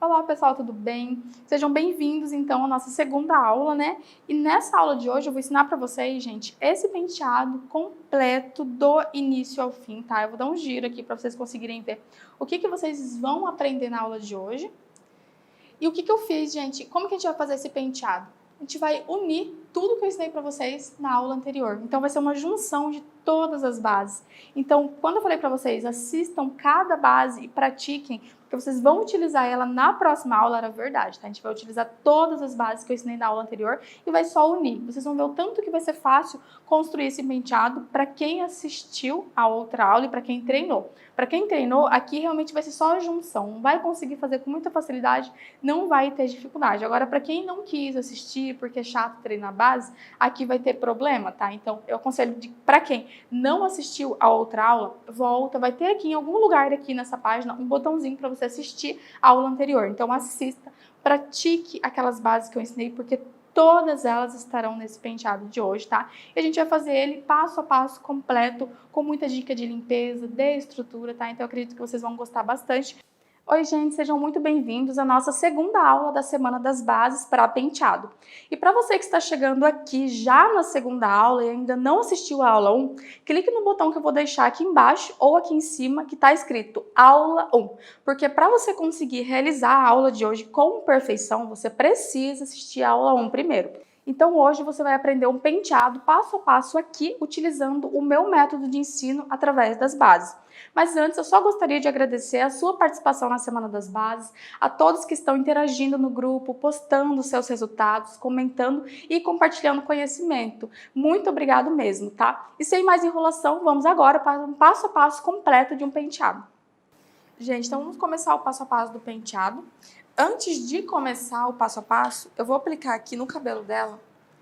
Olá pessoal, tudo bem? Sejam bem-vindos então à nossa segunda aula, né? E nessa aula de hoje eu vou ensinar para vocês, gente, esse penteado completo do início ao fim, tá? Eu vou dar um giro aqui para vocês conseguirem ver o que vocês vão aprender na aula de hoje. E o que eu fiz, gente? Como que a gente vai fazer esse penteado? A gente vai unir tudo que eu ensinei para vocês na aula anterior. Então vai ser uma junção de todas as bases. Então, quando eu falei para vocês, assistam cada base e pratiquem, porque vocês vão utilizar ela na próxima aula, era verdade, tá? A gente vai utilizar todas as bases que eu ensinei na aula anterior e vai só unir. Vocês vão ver o tanto que vai ser fácil construir esse penteado para quem assistiu a outra aula e para quem treinou. Para quem treinou, aqui realmente vai ser só a junção, vai conseguir fazer com muita facilidade, não vai ter dificuldade. Agora, para quem não quis assistir, porque é chato treinar base, aqui vai ter problema, tá? Então, eu aconselho para quem não assistiu a outra aula, volta, vai ter aqui em algum lugar aqui nessa página um botãozinho para você assistir a aula anterior. Então, assista, pratique aquelas bases que eu ensinei, porque todas elas estarão nesse penteado de hoje, tá? E a gente vai fazer ele passo a passo, completo, com muita dica de limpeza, de estrutura, tá? Então, eu acredito que vocês vão gostar bastante. Oi, gente, sejam muito bem-vindos à nossa segunda aula da Semana das Bases para Penteado. E para você que está chegando aqui já na segunda aula e ainda não assistiu a aula 1, clique no botão que eu vou deixar aqui embaixo ou aqui em cima que está escrito Aula 1. Porque para você conseguir realizar a aula de hoje com perfeição, você precisa assistir a aula 1 primeiro. Então hoje você vai aprender um penteado passo a passo aqui, utilizando o meu método de ensino através das bases. Mas antes, eu só gostaria de agradecer a sua participação na Semana das Bases, a todos que estão interagindo no grupo, postando seus resultados, comentando e compartilhando conhecimento. Muito obrigado mesmo, tá? E sem mais enrolação, vamos agora para um passo a passo completo de um penteado. Gente, então vamos começar o passo a passo do penteado. Antes de começar o passo a passo, eu vou aplicar aqui no cabelo dela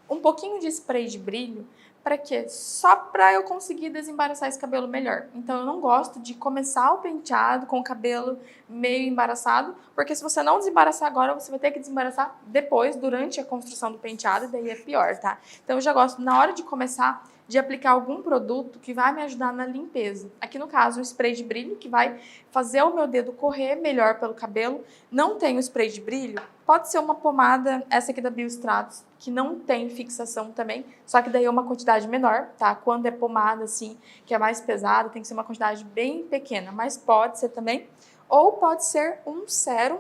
um pouquinho de spray de brilho. Para quê? Só para eu conseguir desembaraçar esse cabelo melhor. Então eu não gosto de começar o penteado com o cabelo meio embaraçado, porque se você não desembaraçar agora, você vai ter que desembaraçar depois, durante a construção do penteado, e daí é pior, tá? Então eu já gosto, na hora de começar, de aplicar algum produto que vai me ajudar na limpeza. Aqui no caso, o spray de brilho, que vai fazer o meu dedo correr melhor pelo cabelo. Não tem o spray de brilho, pode ser uma pomada, essa aqui da Biostratos, que não tem fixação também, só que daí é uma quantidade menor, tá? Quando é pomada, assim, que é mais pesada, tem que ser uma quantidade bem pequena, mas pode ser também. Ou pode ser um sérum,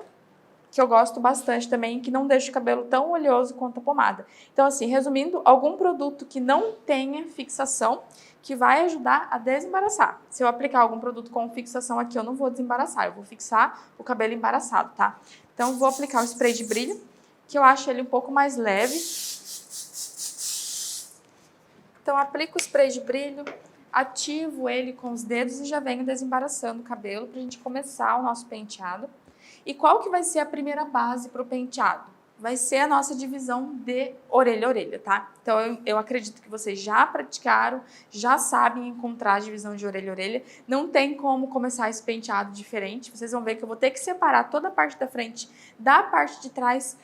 que eu gosto bastante também, que não deixa o cabelo tão oleoso quanto a pomada. Então, assim, resumindo, algum produto que não tenha fixação, que vai ajudar a desembaraçar. Se eu aplicar algum produto com fixação aqui, eu não vou desembaraçar, eu vou fixar o cabelo embaraçado, tá? Então, vou aplicar o spray de brilho, que eu acho ele um pouco mais leve. Então, aplico o spray de brilho, ativo ele com os dedos e já venho desembaraçando o cabelo pra gente começar o nosso penteado. E qual que vai ser a primeira base para o penteado? Vai ser a nossa divisão de orelha a orelha, tá? Então, eu acredito que vocês já praticaram, já sabem encontrar a divisão de orelha a orelha. Não tem como começar esse penteado diferente. Vocês vão ver que eu vou ter que separar toda a parte da frente da parte de trás.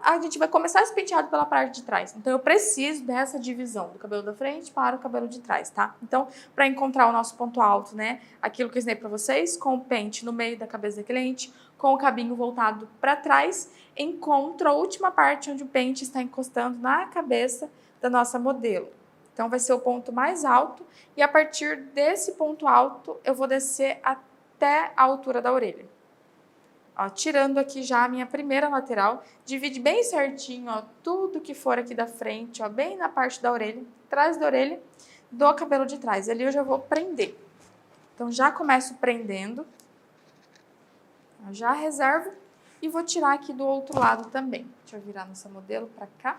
A gente vai começar esse penteado pela parte de trás. Então, eu preciso dessa divisão do cabelo da frente para o cabelo de trás, tá? Então, para encontrar o nosso ponto alto, né? Aquilo que eu ensinei para vocês, com o pente no meio da cabeça da cliente, com o cabinho voltado para trás, encontro a última parte onde o pente está encostando na cabeça da nossa modelo. Então, vai ser o ponto mais alto e a partir desse ponto alto, eu vou descer até a altura da orelha. Ó, tirando aqui já a minha primeira lateral, divide bem certinho, ó, tudo que for aqui da frente, ó, bem na parte da orelha, atrás da orelha, do cabelo de trás. Ali eu já vou prender. Então, já começo prendendo, ó, já reservo e vou tirar aqui do outro lado também. Deixa eu virar nossa modelo para cá.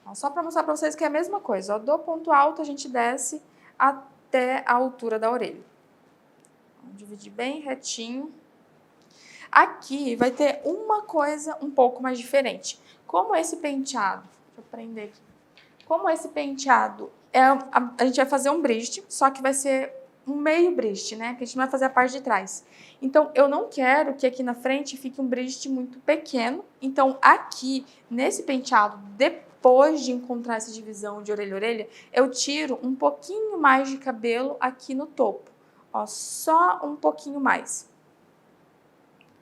Ó, só para mostrar para vocês que é a mesma coisa, ó, do ponto alto a gente desce até a altura da orelha. Dividir bem retinho. Aqui vai ter uma coisa um pouco mais diferente. Como esse penteado, deixa eu prender aqui. Como esse penteado, a gente vai fazer um bridge, só que vai ser um meio bridge, né? Que a gente não vai fazer a parte de trás. Então, eu não quero que aqui na frente fique um bridge muito pequeno. Então, aqui, nesse penteado, depois de encontrar essa divisão de orelha a orelha, eu tiro um pouquinho mais de cabelo aqui no topo. Ó, só um pouquinho mais.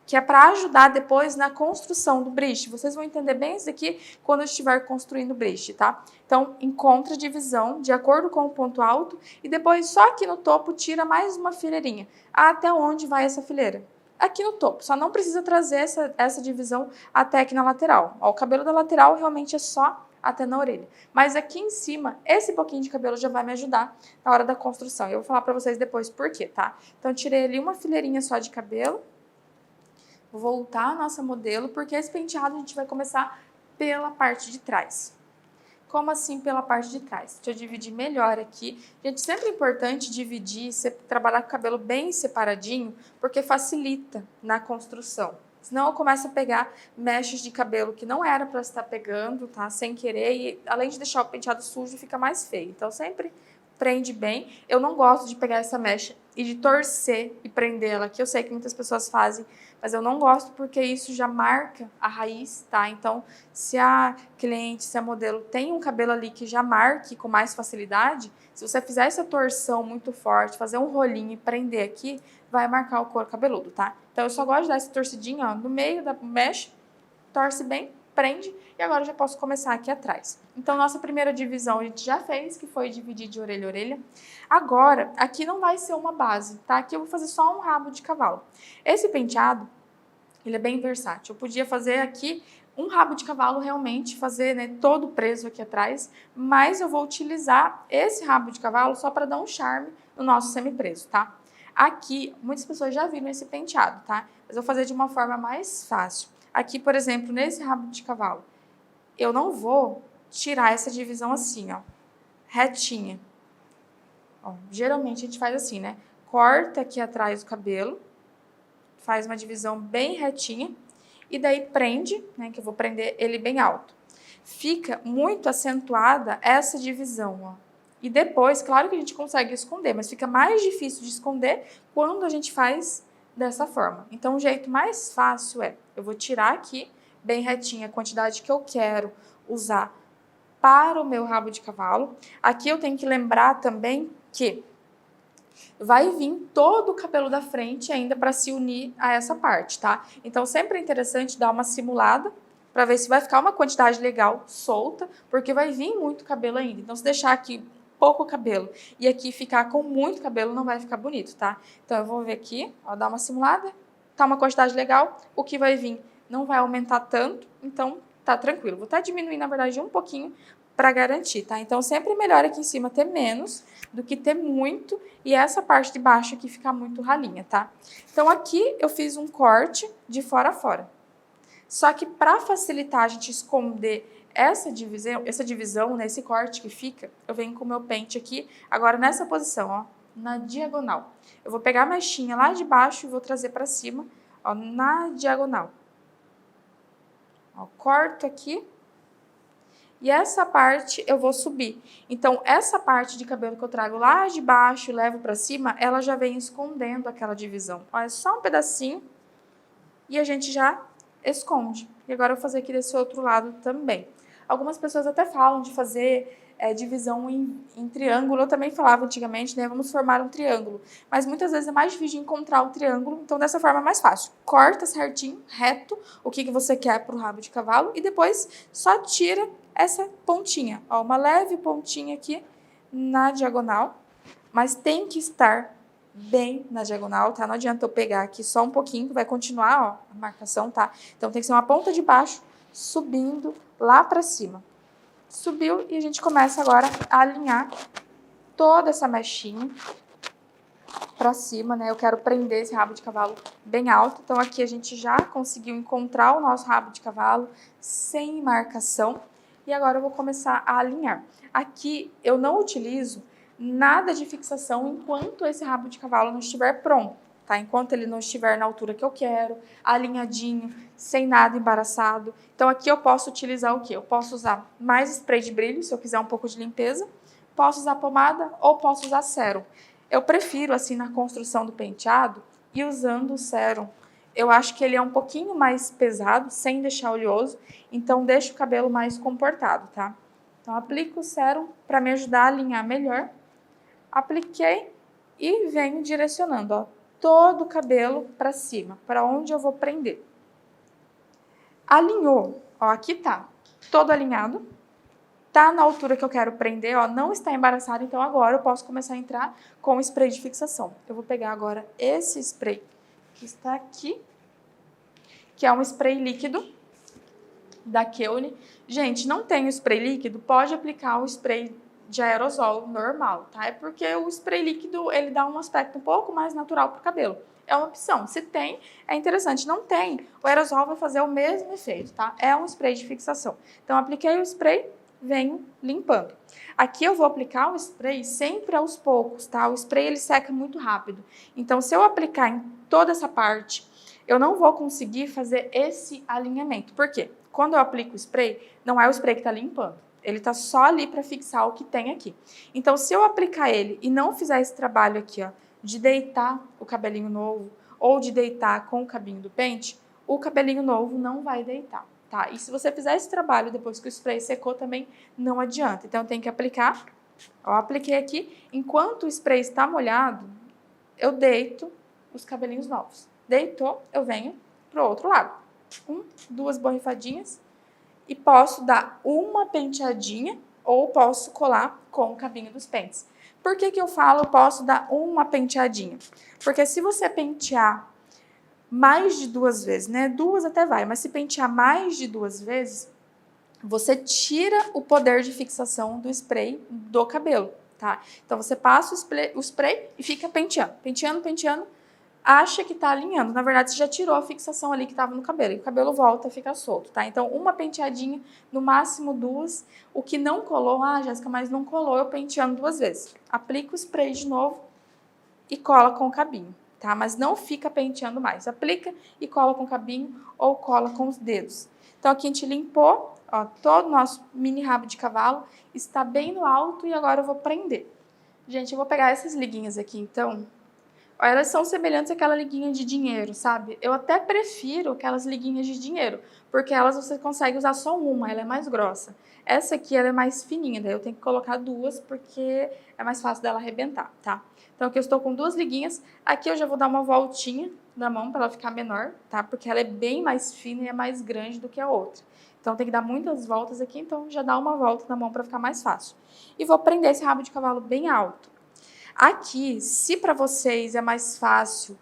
que é para ajudar depois na construção do bridge. Vocês vão entender bem isso aqui quando eu estiver construindo o bridge, tá? Então, encontra a divisão de acordo com o ponto alto e depois só aqui no topo tira mais uma fileirinha. Até onde vai essa fileira? Aqui no topo, só não precisa trazer essa divisão até aqui na lateral. Ó, o cabelo da lateral realmente é só até na orelha. Mas aqui em cima, esse pouquinho de cabelo já vai me ajudar na hora da construção. Eu vou falar para vocês depois por quê, tá? Então, tirei ali uma fileirinha só de cabelo. Vou voltar a nossa modelo, porque esse penteado a gente vai começar pela parte de trás. Como assim pela parte de trás? Deixa eu dividir melhor aqui. Gente, sempre é importante dividir, trabalhar com o cabelo bem separadinho, porque facilita na construção. Senão eu começo a pegar mechas de cabelo que não era para estar pegando, tá? Sem querer, e além de deixar o penteado sujo, fica mais feio. Então sempre prende bem. Eu não gosto de pegar essa mecha e de torcer e prender ela aqui. Eu sei que muitas pessoas fazem, mas eu não gosto porque isso já marca a raiz, tá? Então, se a cliente, se a modelo tem um cabelo ali que já marque com mais facilidade, se você fizer essa torção muito forte, fazer um rolinho e prender aqui, vai marcar o couro cabeludo, tá? Então, eu só gosto de dar essa torcidinha, ó, no meio da mecha, torce bem, prende, e agora eu já posso começar aqui atrás. Então, nossa primeira divisão a gente já fez, que foi dividir de orelha a orelha. Agora, aqui não vai ser uma base, tá? Aqui eu vou fazer só um rabo de cavalo. Esse penteado, ele é bem versátil. Eu podia fazer aqui um rabo de cavalo realmente, fazer, né, todo preso aqui atrás, mas eu vou utilizar esse rabo de cavalo só para dar um charme no nosso semi-preso, tá? Aqui, muitas pessoas já viram esse penteado, tá? Mas eu vou fazer de uma forma mais fácil. Aqui, por exemplo, nesse rabo de cavalo, eu não vou tirar essa divisão assim, ó, retinha. Ó, geralmente a gente faz assim, né? Corta aqui atrás do cabelo, faz uma divisão bem retinha e daí prende, né? Que eu vou prender ele bem alto. Fica muito acentuada essa divisão, ó. E depois, claro que a gente consegue esconder, mas fica mais difícil de esconder quando a gente faz dessa forma. Então, o jeito mais fácil é, eu vou tirar aqui bem retinha a quantidade que eu quero usar para o meu rabo de cavalo. Aqui eu tenho que lembrar também que vai vir todo o cabelo da frente ainda para se unir a essa parte, tá? Então, sempre é interessante dar uma simulada para ver se vai ficar uma quantidade legal solta, porque vai vir muito cabelo ainda. Então, se deixar aqui pouco cabelo e aqui ficar com muito cabelo, não vai ficar bonito, tá? Então, eu vou ver aqui, ó, dar uma simulada, tá uma quantidade legal, o que vai vir não vai aumentar tanto, então tá tranquilo. Vou até diminuir, na verdade, um pouquinho para garantir, tá? Então, sempre é melhor aqui em cima ter menos do que ter muito e essa parte de baixo aqui ficar muito ralinha, tá? Então, aqui eu fiz um corte de fora a fora. Só que para facilitar a gente esconder essa divisão, né, esse corte que fica, eu venho com o meu pente aqui, agora nessa posição, ó, na diagonal. Eu vou pegar a mechinha lá de baixo e vou trazer para cima, ó, na diagonal. Ó, corto aqui. E essa parte eu vou subir. Então, essa parte de cabelo que eu trago lá de baixo e levo para cima, ela já vem escondendo aquela divisão. Ó, é só um pedacinho e a gente já esconde. E agora eu vou fazer aqui desse outro lado também. Algumas pessoas até falam de fazer divisão em triângulo. Eu também falava antigamente, né? Vamos formar um triângulo. Mas muitas vezes é mais difícil de encontrar o triângulo, então dessa forma é mais fácil. Corta certinho, reto, o que você quer para o rabo de cavalo e depois só tira essa pontinha. Ó, uma leve pontinha aqui na diagonal, mas tem que estar bem na diagonal, tá? Não adianta eu pegar aqui só um pouquinho, vai continuar, ó, a marcação, tá? Então tem que ser uma ponta de baixo subindo lá para cima. Subiu e a gente começa agora a alinhar toda essa mechinha para cima, né? Eu quero prender esse rabo de cavalo bem alto. Então aqui a gente já conseguiu encontrar o nosso rabo de cavalo sem marcação. E agora eu vou começar a alinhar. Aqui eu não utilizo nada de fixação enquanto esse rabo de cavalo não estiver pronto, tá? Enquanto ele não estiver na altura que eu quero, alinhadinho, sem nada embaraçado. Então aqui eu posso utilizar o quê? Eu posso usar mais spray de brilho, se eu quiser um pouco de limpeza. Posso usar pomada ou posso usar sérum. Eu prefiro, assim, na construção do penteado, ir usando o sérum. Eu acho que ele é um pouquinho mais pesado, sem deixar oleoso, então deixa o cabelo mais comportado, tá? Então, aplico o sérum para me ajudar a alinhar melhor. Apliquei e venho direcionando, ó, todo o cabelo para cima, para onde eu vou prender. Alinhou, ó, aqui tá todo alinhado, tá na altura que eu quero prender, ó, não está embaraçado, então agora eu posso começar a entrar com o spray de fixação. Eu vou pegar agora esse spray que está aqui, que é um spray líquido da Keune. Gente, não tem o spray líquido, pode aplicar o spray de aerosol normal, tá? É porque o spray líquido, ele dá um aspecto um pouco mais natural pro cabelo. É uma opção. Se tem, é interessante. Não tem, o aerosol vai fazer o mesmo efeito, tá? É um spray de fixação. Então, apliquei o spray, venho limpando. Aqui eu vou aplicar o spray sempre aos poucos, tá? O spray, ele seca muito rápido. Então, se eu aplicar em toda essa parte, eu não vou conseguir fazer esse alinhamento. Por quê? Quando eu aplico o spray, não é o spray que está limpando. Ele está só ali para fixar o que tem aqui. Então, se eu aplicar ele e não fizer esse trabalho aqui, ó, de deitar o cabelinho novo ou de deitar com o cabinho do pente, o cabelinho novo não vai deitar, tá? E se você fizer esse trabalho depois que o spray secou também, não adianta. Então, eu tenho que aplicar. Ó, apliquei aqui. Enquanto o spray está molhado, eu deito os cabelinhos novos. Deitou, eu venho pro outro lado. 2 borrifadinhas. E posso dar uma penteadinha ou posso colar com o cabinho dos pentes. Por que que eu falo posso dar uma penteadinha? Porque se você pentear mais de 2 vezes, né? 2 até vai, mas se pentear mais de 2 vezes, você tira o poder de fixação do spray do cabelo, tá? Então, você passa o spray e fica penteando, penteando, penteando, acha que tá alinhando. Na verdade, você já tirou a fixação ali que estava no cabelo. E o cabelo volta a ficar solto, tá? Então, uma penteadinha, no máximo 2. O que não colou, Jéssica, mas não colou, eu penteando 2 vezes. Aplica o spray de novo e cola com o cabinho, tá? Mas não fica penteando mais. Aplica e cola com o cabinho ou cola com os dedos. Então, aqui a gente limpou, ó, todo o nosso mini rabo de cavalo. Está bem no alto e agora eu vou prender. Gente, eu vou pegar essas liguinhas aqui, então. Elas são semelhantes àquela liguinha de dinheiro, sabe? Eu até prefiro aquelas liguinhas de dinheiro, porque elas você consegue usar só uma, ela é mais grossa. Essa aqui, ela é mais fininha, daí eu tenho que colocar 2, porque é mais fácil dela arrebentar, tá? Então, aqui eu estou com 2 liguinhas. Aqui eu já vou dar uma voltinha na mão para ela ficar menor, tá? Porque ela é bem mais fina e é mais grande do que a outra. Então, tem que dar muitas voltas aqui, então já dá uma volta na mão para ficar mais fácil. E vou prender esse rabo de cavalo bem alto. Aqui, se para vocês é mais fácil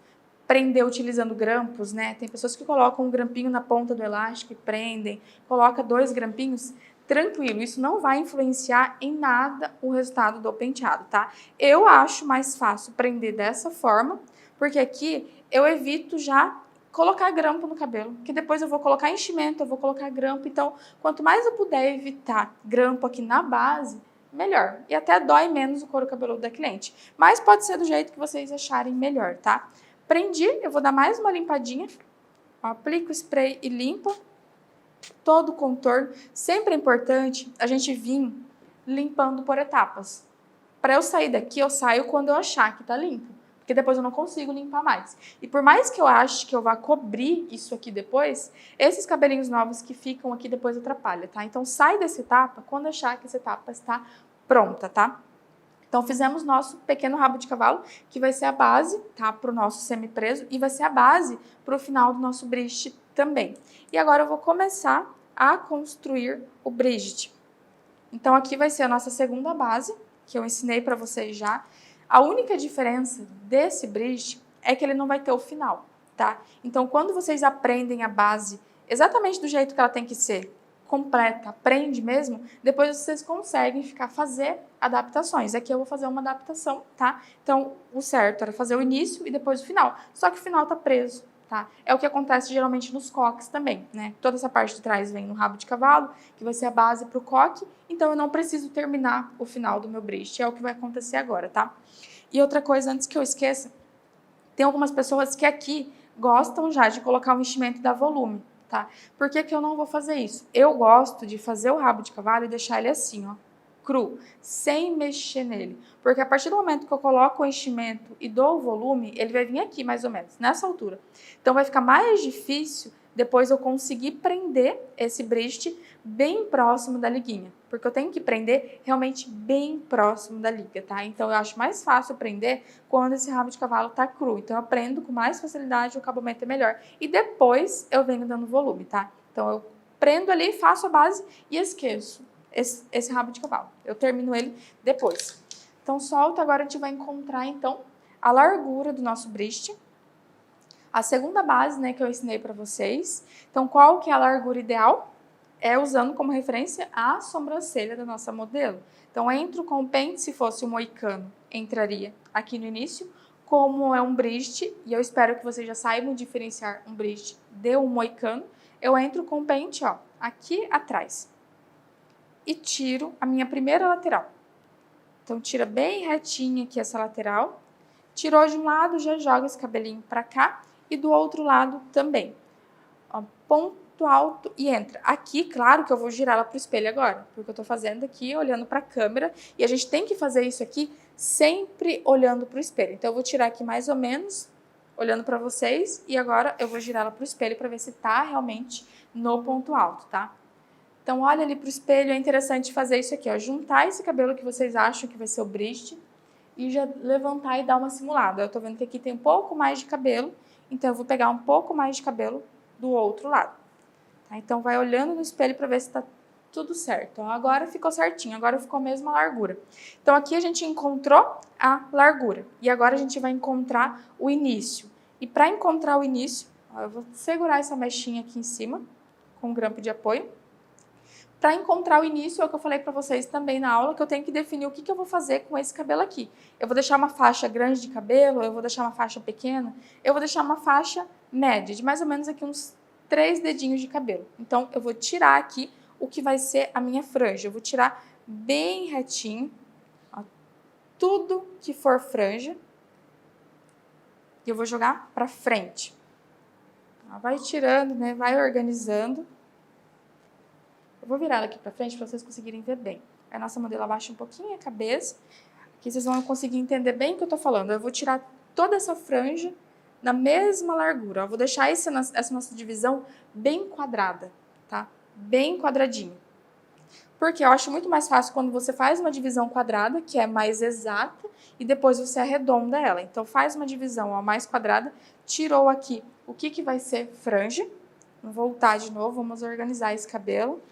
prender utilizando grampos, né? Tem pessoas que colocam um grampinho na ponta do elástico e prendem, coloca 2 grampinhos, tranquilo, isso não vai influenciar em nada o resultado do penteado, tá? Eu acho mais fácil prender dessa forma, porque aqui eu evito já colocar grampo no cabelo, que depois eu vou colocar enchimento, eu vou colocar grampo, então quanto mais eu puder evitar grampo aqui na base, melhor. E até dói menos o couro cabeludo da cliente. Mas pode ser do jeito que vocês acharem melhor, tá? Prendi, eu vou dar mais uma limpadinha. Ó, aplico o spray e limpo todo o contorno. Sempre é importante a gente vir limpando por etapas. Para eu sair daqui, eu saio quando eu achar que tá limpo. Porque depois eu não consigo limpar mais. E por mais que eu ache que eu vá cobrir isso aqui depois, esses cabelinhos novos que ficam aqui depois atrapalham, tá? Então sai dessa etapa quando achar que essa etapa está pronta, tá? Então fizemos nosso pequeno rabo de cavalo, que vai ser a base, tá? Para o nosso semi-preso e vai ser a base para o final do nosso bridge também. E agora eu vou começar a construir o bridge. Então aqui vai ser a nossa segunda base, que eu ensinei para vocês já. A única diferença desse bridge é que ele não vai ter o final, tá? Então, quando vocês aprendem a base exatamente do jeito que ela tem que ser, completa, aprende mesmo, depois vocês conseguem fazer adaptações. Aqui eu vou fazer uma adaptação, tá? Então, o certo era fazer o início e depois o final. Só que o final tá preso, tá? É o que acontece geralmente nos coques também, né? Toda essa parte de trás vem no rabo de cavalo, que vai ser a base pro coque, então eu não preciso terminar o final do meu bridge. É o que vai acontecer agora, tá? E outra coisa, antes que eu esqueça, tem algumas pessoas que aqui gostam já de colocar o enchimento e dar volume, tá? Por que que eu não vou fazer isso? Eu gosto de fazer o rabo de cavalo e deixar ele assim, ó, cru, sem mexer nele. Porque a partir do momento que eu coloco o enchimento e dou o volume, ele vai vir aqui mais ou menos, nessa altura. Então vai ficar mais difícil depois eu conseguir prender esse bridge bem próximo da liguinha, porque eu tenho que prender realmente bem próximo da liga, tá? Então eu acho mais fácil prender quando esse rabo de cavalo tá cru, então eu prendo com mais facilidade, o acabamento é melhor. E depois eu venho dando volume, tá? Então eu prendo ali, faço a base e esqueço esse rabo de cavalo. Eu termino ele depois. Então solta, agora a gente vai encontrar então a largura do nosso bridge. A segunda base, né, que eu ensinei para vocês. Então, qual que é a largura ideal? É usando como referência a sobrancelha da nossa modelo. Então, entro com o pente, se fosse um moicano, entraria aqui no início. Como é um bridge, e eu espero que vocês já saibam diferenciar um bridge de um moicano, eu entro com o pente, ó, aqui atrás. E tiro a minha primeira lateral. Então, tira bem retinha aqui essa lateral. Tirou de um lado, já joga esse cabelinho para cá. E do outro lado também. Ó, ponto alto e entra. Aqui, claro que eu vou girar ela pro espelho agora, porque eu tô fazendo aqui olhando pra câmera, e a gente tem que fazer isso aqui sempre olhando pro espelho. Então, eu vou tirar aqui mais ou menos, olhando pra vocês, e agora eu vou girar ela pro espelho pra ver se tá realmente no ponto alto, tá? Então, olha ali pro espelho, é interessante fazer isso aqui, ó, juntar esse cabelo que vocês acham que vai ser o bridge, e já levantar e dar uma simulada. Eu tô vendo que aqui tem um pouco mais de cabelo, então eu vou pegar um pouco mais de cabelo do outro lado. Tá? Então vai olhando no espelho para ver se tá tudo certo. Ó, agora ficou certinho, agora ficou a mesma largura. Então aqui a gente encontrou a largura e agora a gente vai encontrar o início. E para encontrar o início, ó, eu vou segurar essa mechinha aqui em cima com um grampo de apoio. Para encontrar o início, é o que eu falei para vocês também na aula, que eu tenho que definir o que eu vou fazer com esse cabelo aqui. Eu vou deixar uma faixa grande de cabelo, eu vou deixar uma faixa pequena, eu vou deixar uma faixa média, de mais ou menos aqui uns 3 dedinhos de cabelo. Então, eu vou tirar aqui o que vai ser a minha franja. Eu vou tirar bem retinho, ó, tudo que for franja, e eu vou jogar para frente. Vai tirando, né? Vai organizando. Eu vou virar ela aqui pra frente para vocês conseguirem ver bem. A nossa modelo abaixa um pouquinho a cabeça. Aqui vocês vão conseguir entender bem o que eu tô falando. Eu vou tirar toda essa franja na mesma largura. Eu vou deixar essa nossa divisão bem quadrada, tá? Bem quadradinho. Porque eu acho muito mais fácil quando você faz uma divisão quadrada, que é mais exata, e depois você arredonda ela. Então, faz uma divisão ó, mais quadrada, tirou aqui o que vai ser franja. Vou voltar de novo, vamos organizar esse cabelo.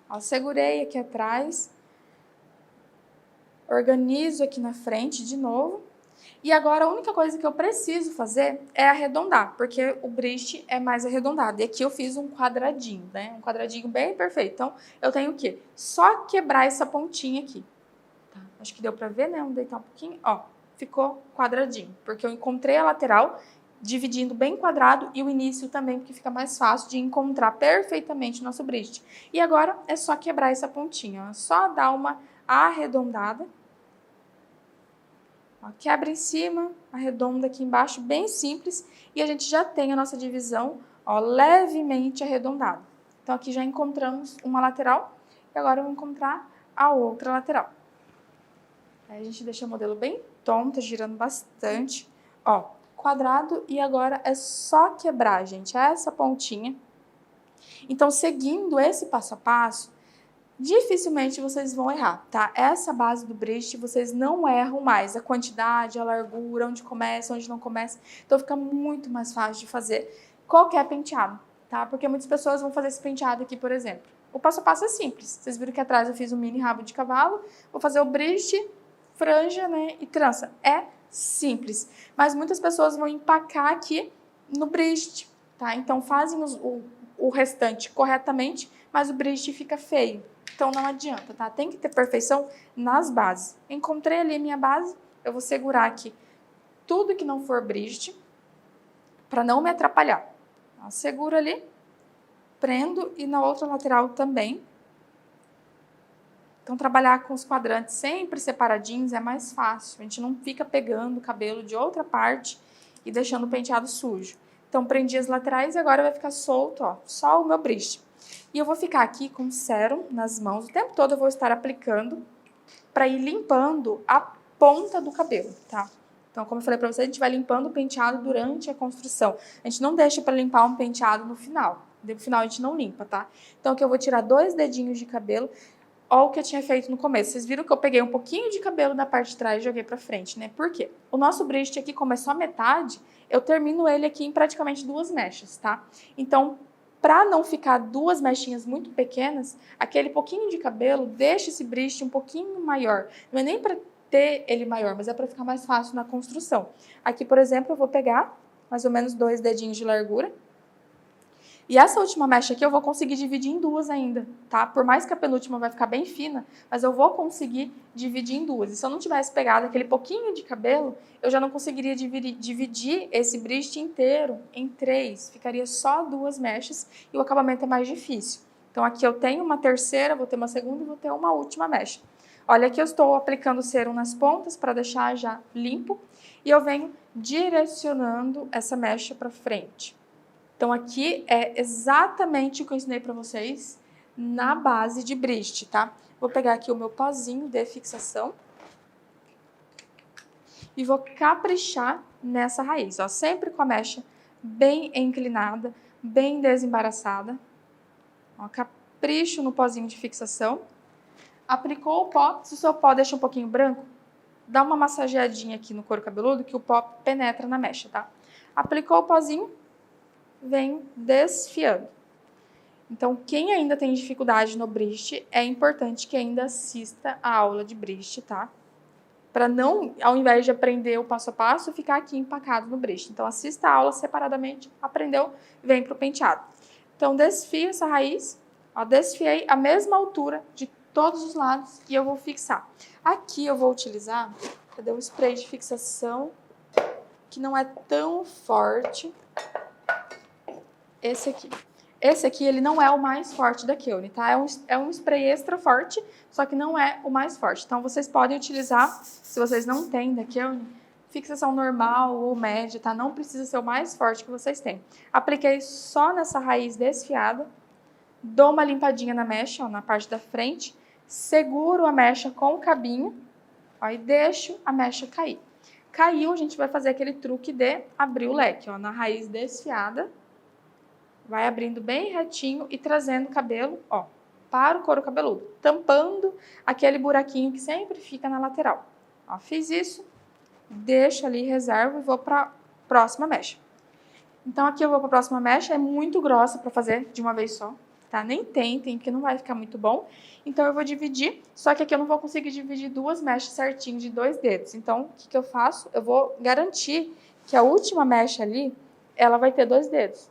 Ó, segurei aqui atrás, organizo aqui na frente de novo. E agora a única coisa que eu preciso fazer é arredondar, porque o bridge é mais arredondado. E aqui eu fiz um quadradinho, né? Um quadradinho bem perfeito. Então, eu tenho o quê? Só quebrar essa pontinha aqui. Tá? Acho que deu pra ver, né? Vamos deitar um pouquinho. Ó, ficou quadradinho, porque eu encontrei a lateral dividindo bem quadrado e o início também, porque fica mais fácil de encontrar perfeitamente o nosso bridge. E agora é só quebrar essa pontinha, ó, só dar uma arredondada. Ó, quebra em cima, arredonda aqui embaixo, bem simples, e a gente já tem a nossa divisão ó, levemente arredondada. Então aqui já encontramos uma lateral e agora eu vou encontrar a outra lateral. Aí a gente deixa o modelo bem tonto, girando bastante, ó. Quadrado e agora é só quebrar, gente, essa pontinha. Então, seguindo esse passo a passo, dificilmente vocês vão errar, tá? Essa base do bridge vocês não erram mais, a quantidade, a largura, onde começa, onde não começa. Então, fica muito mais fácil de fazer qualquer penteado, tá? Porque muitas pessoas vão fazer esse penteado aqui, por exemplo. O passo a passo é simples. Vocês viram que atrás eu fiz um mini rabo de cavalo, vou fazer o bridge, franja, né, e trança. É simples, mas muitas pessoas vão empacar aqui no bridge, tá? Então fazem o restante corretamente, mas o bridge fica feio. Então não adianta, tá? Tem que ter perfeição nas bases. Encontrei ali minha base, eu vou segurar aqui tudo que não for bridge para não me atrapalhar. Seguro ali, prendo e na outra lateral também. Então, trabalhar com os quadrantes sempre separadinhos é mais fácil. A gente não fica pegando o cabelo de outra parte e deixando o penteado sujo. Então, prendi as laterais e agora vai ficar solto, ó, só o meu bridge. E eu vou ficar aqui com sérum nas mãos. O tempo todo eu vou estar aplicando para ir limpando a ponta do cabelo, tá? Então, como eu falei para você, a gente vai limpando o penteado durante a construção. A gente não deixa para limpar um penteado no final. No final a gente não limpa, tá? Então, aqui eu vou tirar 2 dedinhos de cabelo. Olha o que eu tinha feito no começo. Vocês viram que eu peguei um pouquinho de cabelo da parte de trás e joguei pra frente, né? Por quê? O nosso bridge aqui, como é só metade, eu termino ele aqui em praticamente 2 mechas, tá? Então, pra não ficar 2 mechinhas muito pequenas, aquele pouquinho de cabelo deixa esse bridge um pouquinho maior. Não é nem pra ter ele maior, mas é pra ficar mais fácil na construção. Aqui, por exemplo, eu vou pegar mais ou menos 2 dedinhos de largura. E essa última mecha aqui eu vou conseguir dividir em 2 ainda, tá? Por mais que a penúltima vai ficar bem fina, mas eu vou conseguir dividir em 2. E se eu não tivesse pegado aquele pouquinho de cabelo, eu já não conseguiria dividir esse bridge inteiro em 3. Ficaria só 2 mechas e o acabamento é mais difícil. Então aqui eu tenho uma terceira, vou ter uma segunda e vou ter uma última mecha. Olha, aqui eu estou aplicando cero nas pontas para deixar já limpo e eu venho direcionando essa mecha para frente. Então, aqui é exatamente o que eu ensinei para vocês na base de bridge, tá? Vou pegar aqui o meu pozinho de fixação e vou caprichar nessa raiz, ó, sempre com a mecha bem inclinada, bem desembaraçada. Ó, capricho no pozinho de fixação. Aplicou o pó, se o seu pó deixa um pouquinho branco, dá uma massageadinha aqui no couro cabeludo que o pó penetra na mecha, tá? Aplicou o pozinho, vem desfiando. Então, quem ainda tem dificuldade no bridge, é importante que ainda assista a aula de bridge, tá? Para não, ao invés de aprender o passo a passo, ficar aqui empacado no bridge. Então, assista a aula separadamente, aprendeu, vem pro penteado. Então, desfio essa raiz, ó, desfiei a mesma altura de todos os lados e eu vou fixar. Aqui eu vou utilizar, cadê um spray de fixação que não é tão forte. Esse aqui. Esse aqui, ele não é o mais forte da Keune, tá? É um spray extra forte, só que não é o mais forte. Então, vocês podem utilizar, se vocês não têm da Keune, fixação normal ou média, tá? Não precisa ser o mais forte que vocês têm. Apliquei só nessa raiz desfiada, dou uma limpadinha na mecha, ó, na parte da frente, seguro a mecha com o cabinho, ó, e deixo a mecha cair. Caiu, a gente vai fazer aquele truque de abrir o leque, ó, na raiz desfiada. Vai abrindo bem retinho e trazendo o cabelo, ó, para o couro cabeludo, tampando aquele buraquinho que sempre fica na lateral. Ó, fiz isso, deixo ali, reservo e vou para a próxima mecha. Então, aqui eu vou para a próxima mecha, é muito grossa para fazer de uma vez só, tá? Nem tentem, porque não vai ficar muito bom. Então, eu vou dividir, só que aqui eu não vou conseguir dividir 2 mechas certinho de 2 dedos. Então, o que eu faço? Eu vou garantir que a última mecha ali, ela vai ter 2 dedos.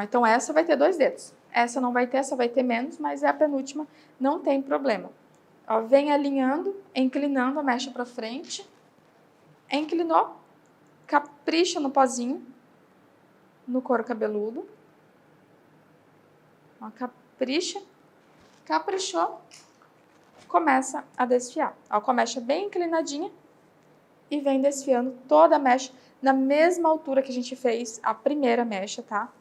Então, essa vai ter 2 dedos. Essa não vai ter, essa vai ter menos, mas é a penúltima, não tem problema. Ó, vem alinhando, inclinando a mecha para frente. Inclinou, capricha no pozinho, no couro cabeludo. Ó, capricha, caprichou, começa a desfiar. Ó, com a mecha bem inclinadinha e vem desfiando toda a mecha na mesma altura que a gente fez a primeira mecha, tá?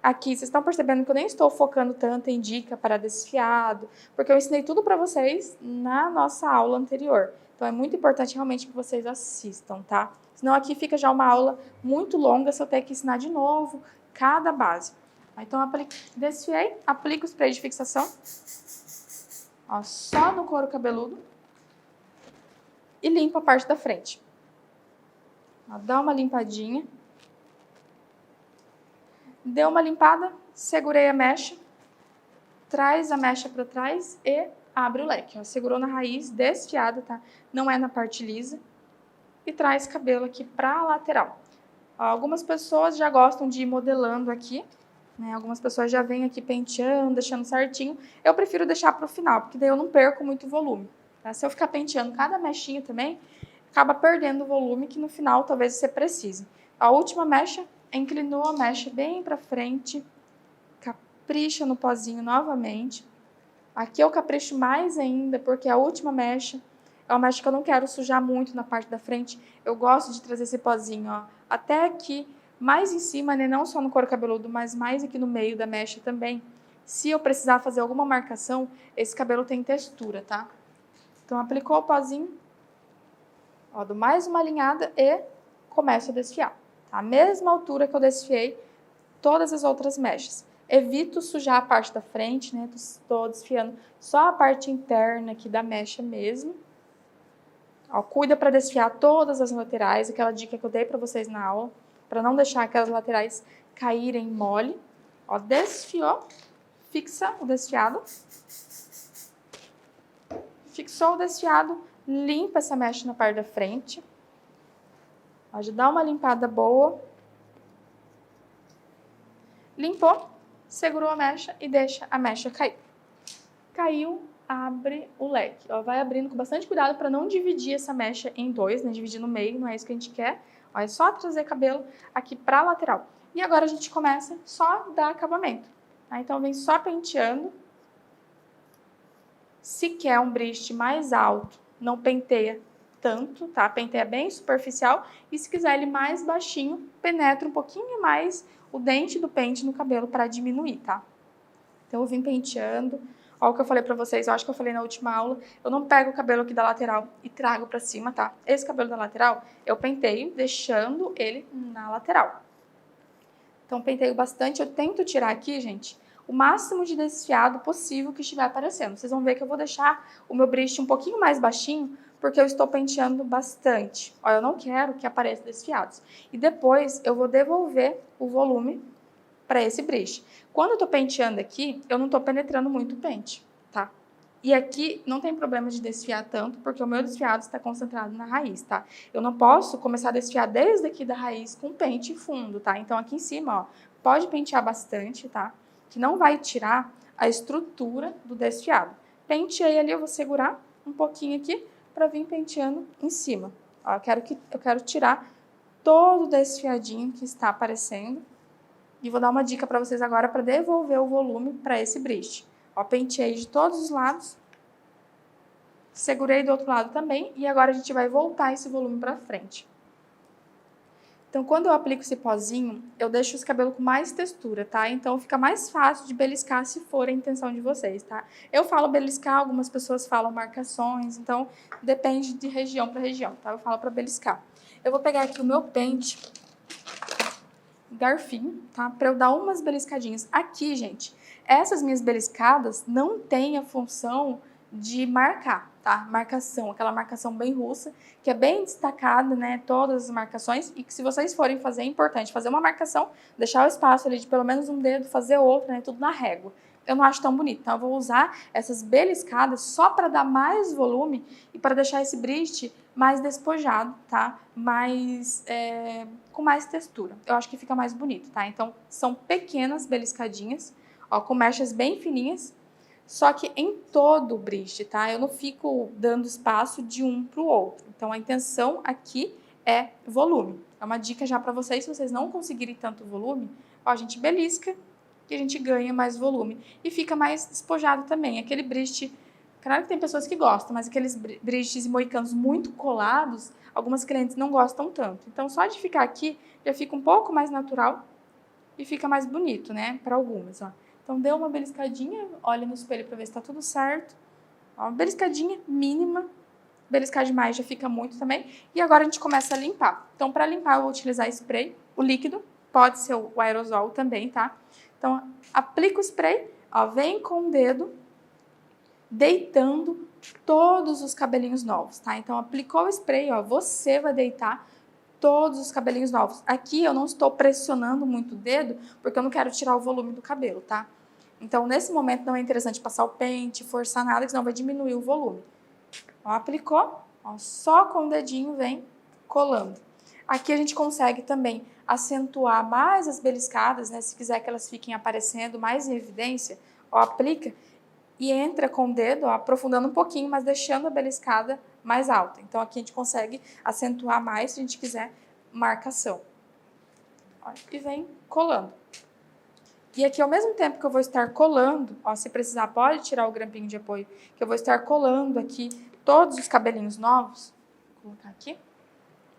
Aqui, vocês estão percebendo que eu nem estou focando tanto em dica para desfiado, porque eu ensinei tudo para vocês na nossa aula anterior. Então, é muito importante realmente que vocês assistam, tá? Senão aqui fica já uma aula muito longa, se eu ter que ensinar de novo cada base. Então, desfiei, aplico o spray de fixação, ó, só no couro cabeludo e limpo a parte da frente. Ó, dá uma limpadinha. Deu uma limpada, segurei a mecha, traz a mecha para trás e abre o leque. Ó. Segurou na raiz, desfiada, tá? Não é na parte lisa. E traz cabelo aqui para a lateral. Ó, algumas pessoas já gostam de ir modelando aqui, né? Algumas pessoas já vêm aqui penteando, deixando certinho. Eu prefiro deixar para o final, porque daí eu não perco muito volume. Tá? Se eu ficar penteando cada mechinha também, acaba perdendo o volume que no final talvez você precise. A última mecha, inclinou a mecha bem para frente, capricha no pozinho novamente. Aqui eu capricho mais ainda, porque a última mecha é uma mecha que eu não quero sujar muito na parte da frente. Eu gosto de trazer esse pozinho, ó, até aqui, mais em cima, né? Não só no couro cabeludo, mas mais aqui no meio da mecha também. Se eu precisar fazer alguma marcação, esse cabelo tem textura, tá? Então, aplicou o pozinho, Ó, dou mais uma alinhada e começo a desfiar. Tá? A mesma altura que eu desfiei todas as outras mechas. Evito sujar a parte da frente, né? Estou desfiando só a parte interna aqui da mecha mesmo. Ó, cuida para desfiar todas as laterais, aquela dica que eu dei para vocês na aula, para não deixar aquelas laterais caírem mole. Ó, desfiou, fixa o desfiado. Fixou o desfiado, limpa essa mecha na parte da frente. Ó, já dá uma limpada boa. Limpou, segurou a mecha e deixa a mecha cair. Caiu, abre o leque. Ó, vai abrindo com bastante cuidado para não dividir essa mecha em dois, né? Dividir no meio, não é isso que a gente quer. Ó, é só trazer cabelo aqui para a lateral. E agora a gente começa só a dar acabamento. Tá? Então vem só penteando. Se quer um bríste mais alto, não penteia tanto, tá? Penteia bem superficial. E se quiser ele mais baixinho, penetra um pouquinho mais o dente do pente no cabelo para diminuir, tá? Então eu vim penteando. Ó, o que eu falei pra vocês, eu acho que eu falei na última aula, eu não pego o cabelo aqui da lateral e trago pra cima, tá? Esse cabelo da lateral, eu penteio deixando ele na lateral. Então penteio bastante, eu tento tirar aqui, gente, o máximo de desfiado possível que estiver aparecendo. Vocês vão ver que eu vou deixar o meu bríste um pouquinho mais baixinho, porque eu estou penteando bastante. Ó, eu não quero que apareça desfiados. E depois eu vou devolver o volume para esse bríste. Quando eu tô penteando aqui, eu não tô penetrando muito o pente, tá? E aqui não tem problema de desfiar tanto, porque o meu desfiado está concentrado na raiz, tá? Eu não posso começar a desfiar desde aqui da raiz com pente fundo, tá? Então aqui em cima, ó, pode pentear bastante, tá? Que não vai tirar a estrutura do desfiado. Penteei ali, eu vou segurar um pouquinho aqui para vir penteando em cima. Ó, eu quero tirar todo o desfiadinho que está aparecendo. E vou dar uma dica para vocês agora para devolver o volume para esse bríste. Ó, penteei de todos os lados. Segurei do outro lado também. E agora a gente vai voltar esse volume para frente. Então, quando eu aplico esse pozinho, eu deixo os cabelos com mais textura, tá? Então, fica mais fácil de beliscar se for a intenção de vocês, tá? Eu falo beliscar, algumas pessoas falam marcações. Então, depende de região para região, tá? Eu falo para beliscar. Eu vou pegar aqui o meu pente, garfinho, tá? Para eu dar umas beliscadinhas. Aqui, gente, essas minhas beliscadas não têm a função de marcar, tá? Marcação, aquela marcação bem russa, que é bem destacada, né? Todas as marcações, e que se vocês forem fazer, é importante fazer uma marcação, deixar o espaço ali de pelo menos um dedo, fazer outro, né? Tudo na régua. Eu não acho tão bonito, então eu vou usar essas beliscadas só para dar mais volume e para deixar esse bríste mais despojado, tá? Com mais textura. Eu acho que fica mais bonito, tá? Então, são pequenas beliscadinhas, ó, com mechas bem fininhas, só que em todo o bríste, tá? Eu não fico dando espaço de um pro outro. Então, a intenção aqui é volume. É uma dica já para vocês, se vocês não conseguirem tanto volume, ó, a gente belisca e a gente ganha mais volume. E fica mais despojado também. Aquele bríste, claro que tem pessoas que gostam, mas aqueles brístes e moicanos muito colados, algumas clientes não gostam tanto. Então, só de ficar aqui, já fica um pouco mais natural e fica mais bonito, né? Para algumas, ó. Então, deu uma beliscadinha, olha no espelho para ver se tá tudo certo. Ó, uma beliscadinha mínima. Beliscar demais já fica muito também. E agora a gente começa a limpar. Então, para limpar, eu vou utilizar spray, o líquido. Pode ser o aerosol também, tá? Então, aplica o spray, ó, vem com o dedo, deitando todos os cabelinhos novos, tá? Então, aplicou o spray, ó, você vai deitar todos os cabelinhos novos. Aqui eu não estou pressionando muito o dedo, porque eu não quero tirar o volume do cabelo, tá? Então, nesse momento não é interessante passar o pente, forçar nada, que senão vai diminuir o volume. Ó, aplicou, ó, só com o dedinho vem colando. Aqui a gente consegue também acentuar mais as beliscadas, né? Se quiser que elas fiquem aparecendo mais em evidência, ó, aplica e entra com o dedo, ó, aprofundando um pouquinho, mas deixando a beliscada mais alta. Então, aqui a gente consegue acentuar mais se a gente quiser marcação. Ó, e vem colando. E aqui, ao mesmo tempo que eu vou estar colando, ó, se precisar, pode tirar o grampinho de apoio, que eu vou estar colando aqui todos os cabelinhos novos. Vou colocar aqui.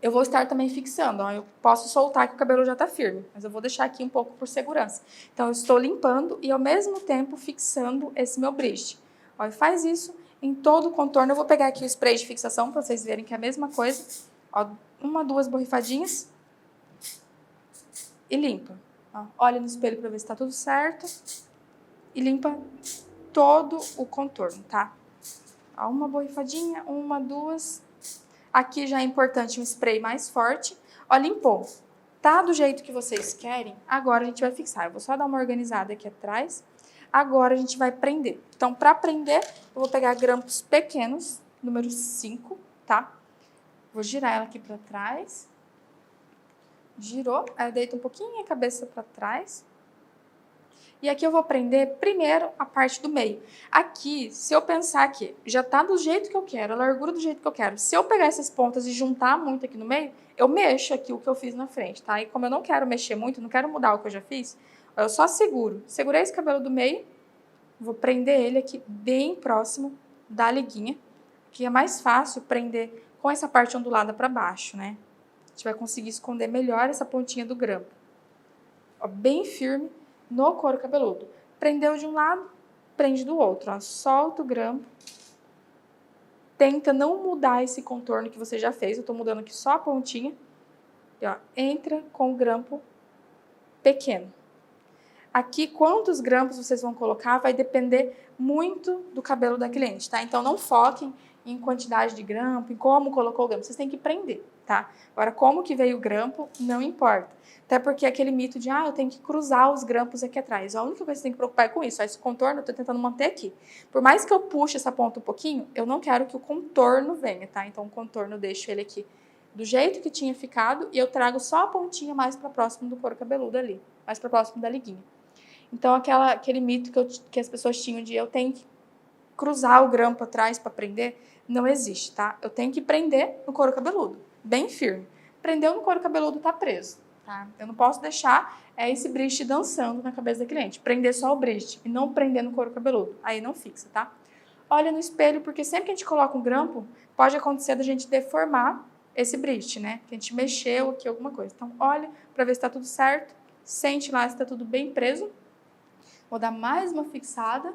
Eu vou estar também fixando, ó, eu posso soltar que o cabelo já tá firme, mas eu vou deixar aqui um pouco por segurança. Então, eu estou limpando e, ao mesmo tempo, fixando esse meu bríste. Ó, e faz isso em todo o contorno. Eu vou pegar aqui o spray de fixação para vocês verem que é a mesma coisa. Ó, 1, 2 borrifadinhas e limpa. Ó, olha no espelho para ver se tá tudo certo e limpa todo o contorno, tá? Ó, 1 borrifadinha, 1, 2. Aqui já é importante um spray mais forte. Ó, limpou. Tá do jeito que vocês querem? Agora a gente vai fixar. Eu vou só dar uma organizada aqui atrás. Agora a gente vai prender. Então, para prender, eu vou pegar grampos pequenos, número 5, tá? Vou girar ela aqui para trás. Girou, aí eu deito um pouquinho a cabeça para trás. E aqui eu vou prender primeiro a parte do meio. Aqui, se eu pensar que já tá do jeito que eu quero, a largura do jeito que eu quero, se eu pegar essas pontas e juntar muito aqui no meio, eu mexo aqui o que eu fiz na frente, tá? E como eu não quero mexer muito, não quero mudar o que eu já fiz, eu só seguro. Segurei esse cabelo do meio, vou prender ele aqui bem próximo da liguinha, que é mais fácil prender com essa parte ondulada para baixo, né? A gente vai conseguir esconder melhor essa pontinha do grampo. Ó, bem firme no couro cabeludo. Prendeu de um lado, prende do outro. Ó. Solta o grampo. Tenta não mudar esse contorno que você já fez. Eu tô mudando aqui só a pontinha. E, ó, entra com o grampo pequeno. Aqui, quantos grampos vocês vão colocar vai depender muito do cabelo da cliente, tá? Então, não foquem em quantidade de grampo, em como colocou o grampo. Vocês têm que prender, tá? Agora, como que veio o grampo, não importa. Até porque aquele mito de, eu tenho que cruzar os grampos aqui atrás. A única coisa que você tem que preocupar é com isso. Esse contorno eu tô tentando manter aqui. Por mais que eu puxe essa ponta um pouquinho, eu não quero que o contorno venha, tá? Então, o contorno eu deixo ele aqui do jeito que tinha ficado e eu trago só a pontinha mais para próximo do couro cabeludo ali. Mais para próximo da liguinha. Então, aquele mito que as pessoas tinham de eu tenho que cruzar o grampo atrás para prender, não existe, tá? Eu tenho que prender no couro cabeludo, bem firme. Prendeu no couro cabeludo, tá preso, tá? Eu não posso deixar esse bridge dançando na cabeça da cliente. Prender só o bridge e não prender no couro cabeludo. Aí não fixa, tá? Olha no espelho, porque sempre que a gente coloca um grampo, pode acontecer da gente deformar esse bridge, né? Que a gente mexeu aqui alguma coisa. Então, olha para ver se tá tudo certo. Sente lá se tá tudo bem preso. Vou dar mais uma fixada,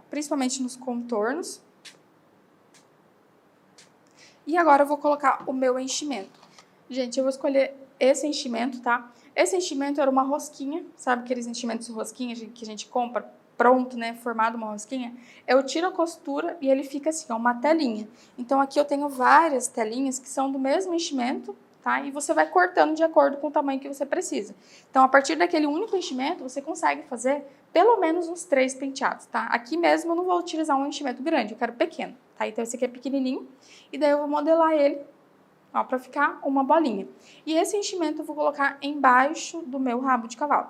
principalmente nos contornos. E agora eu vou colocar o meu enchimento. Gente, eu vou escolher esse enchimento, tá? Esse enchimento era uma rosquinha, sabe aqueles enchimentos de rosquinha que a gente compra pronto, né, formado uma rosquinha? Eu tiro a costura e ele fica assim, ó, uma telinha. Então aqui eu tenho várias telinhas que são do mesmo enchimento, tá? E você vai cortando de acordo com o tamanho que você precisa. Então, a partir daquele único enchimento, você consegue fazer pelo menos uns 3 penteados, tá? Aqui mesmo eu não vou utilizar um enchimento grande, eu quero pequeno, tá? Então, esse aqui é pequenininho e daí eu vou modelar ele, ó, pra ficar uma bolinha. E esse enchimento eu vou colocar embaixo do meu rabo de cavalo.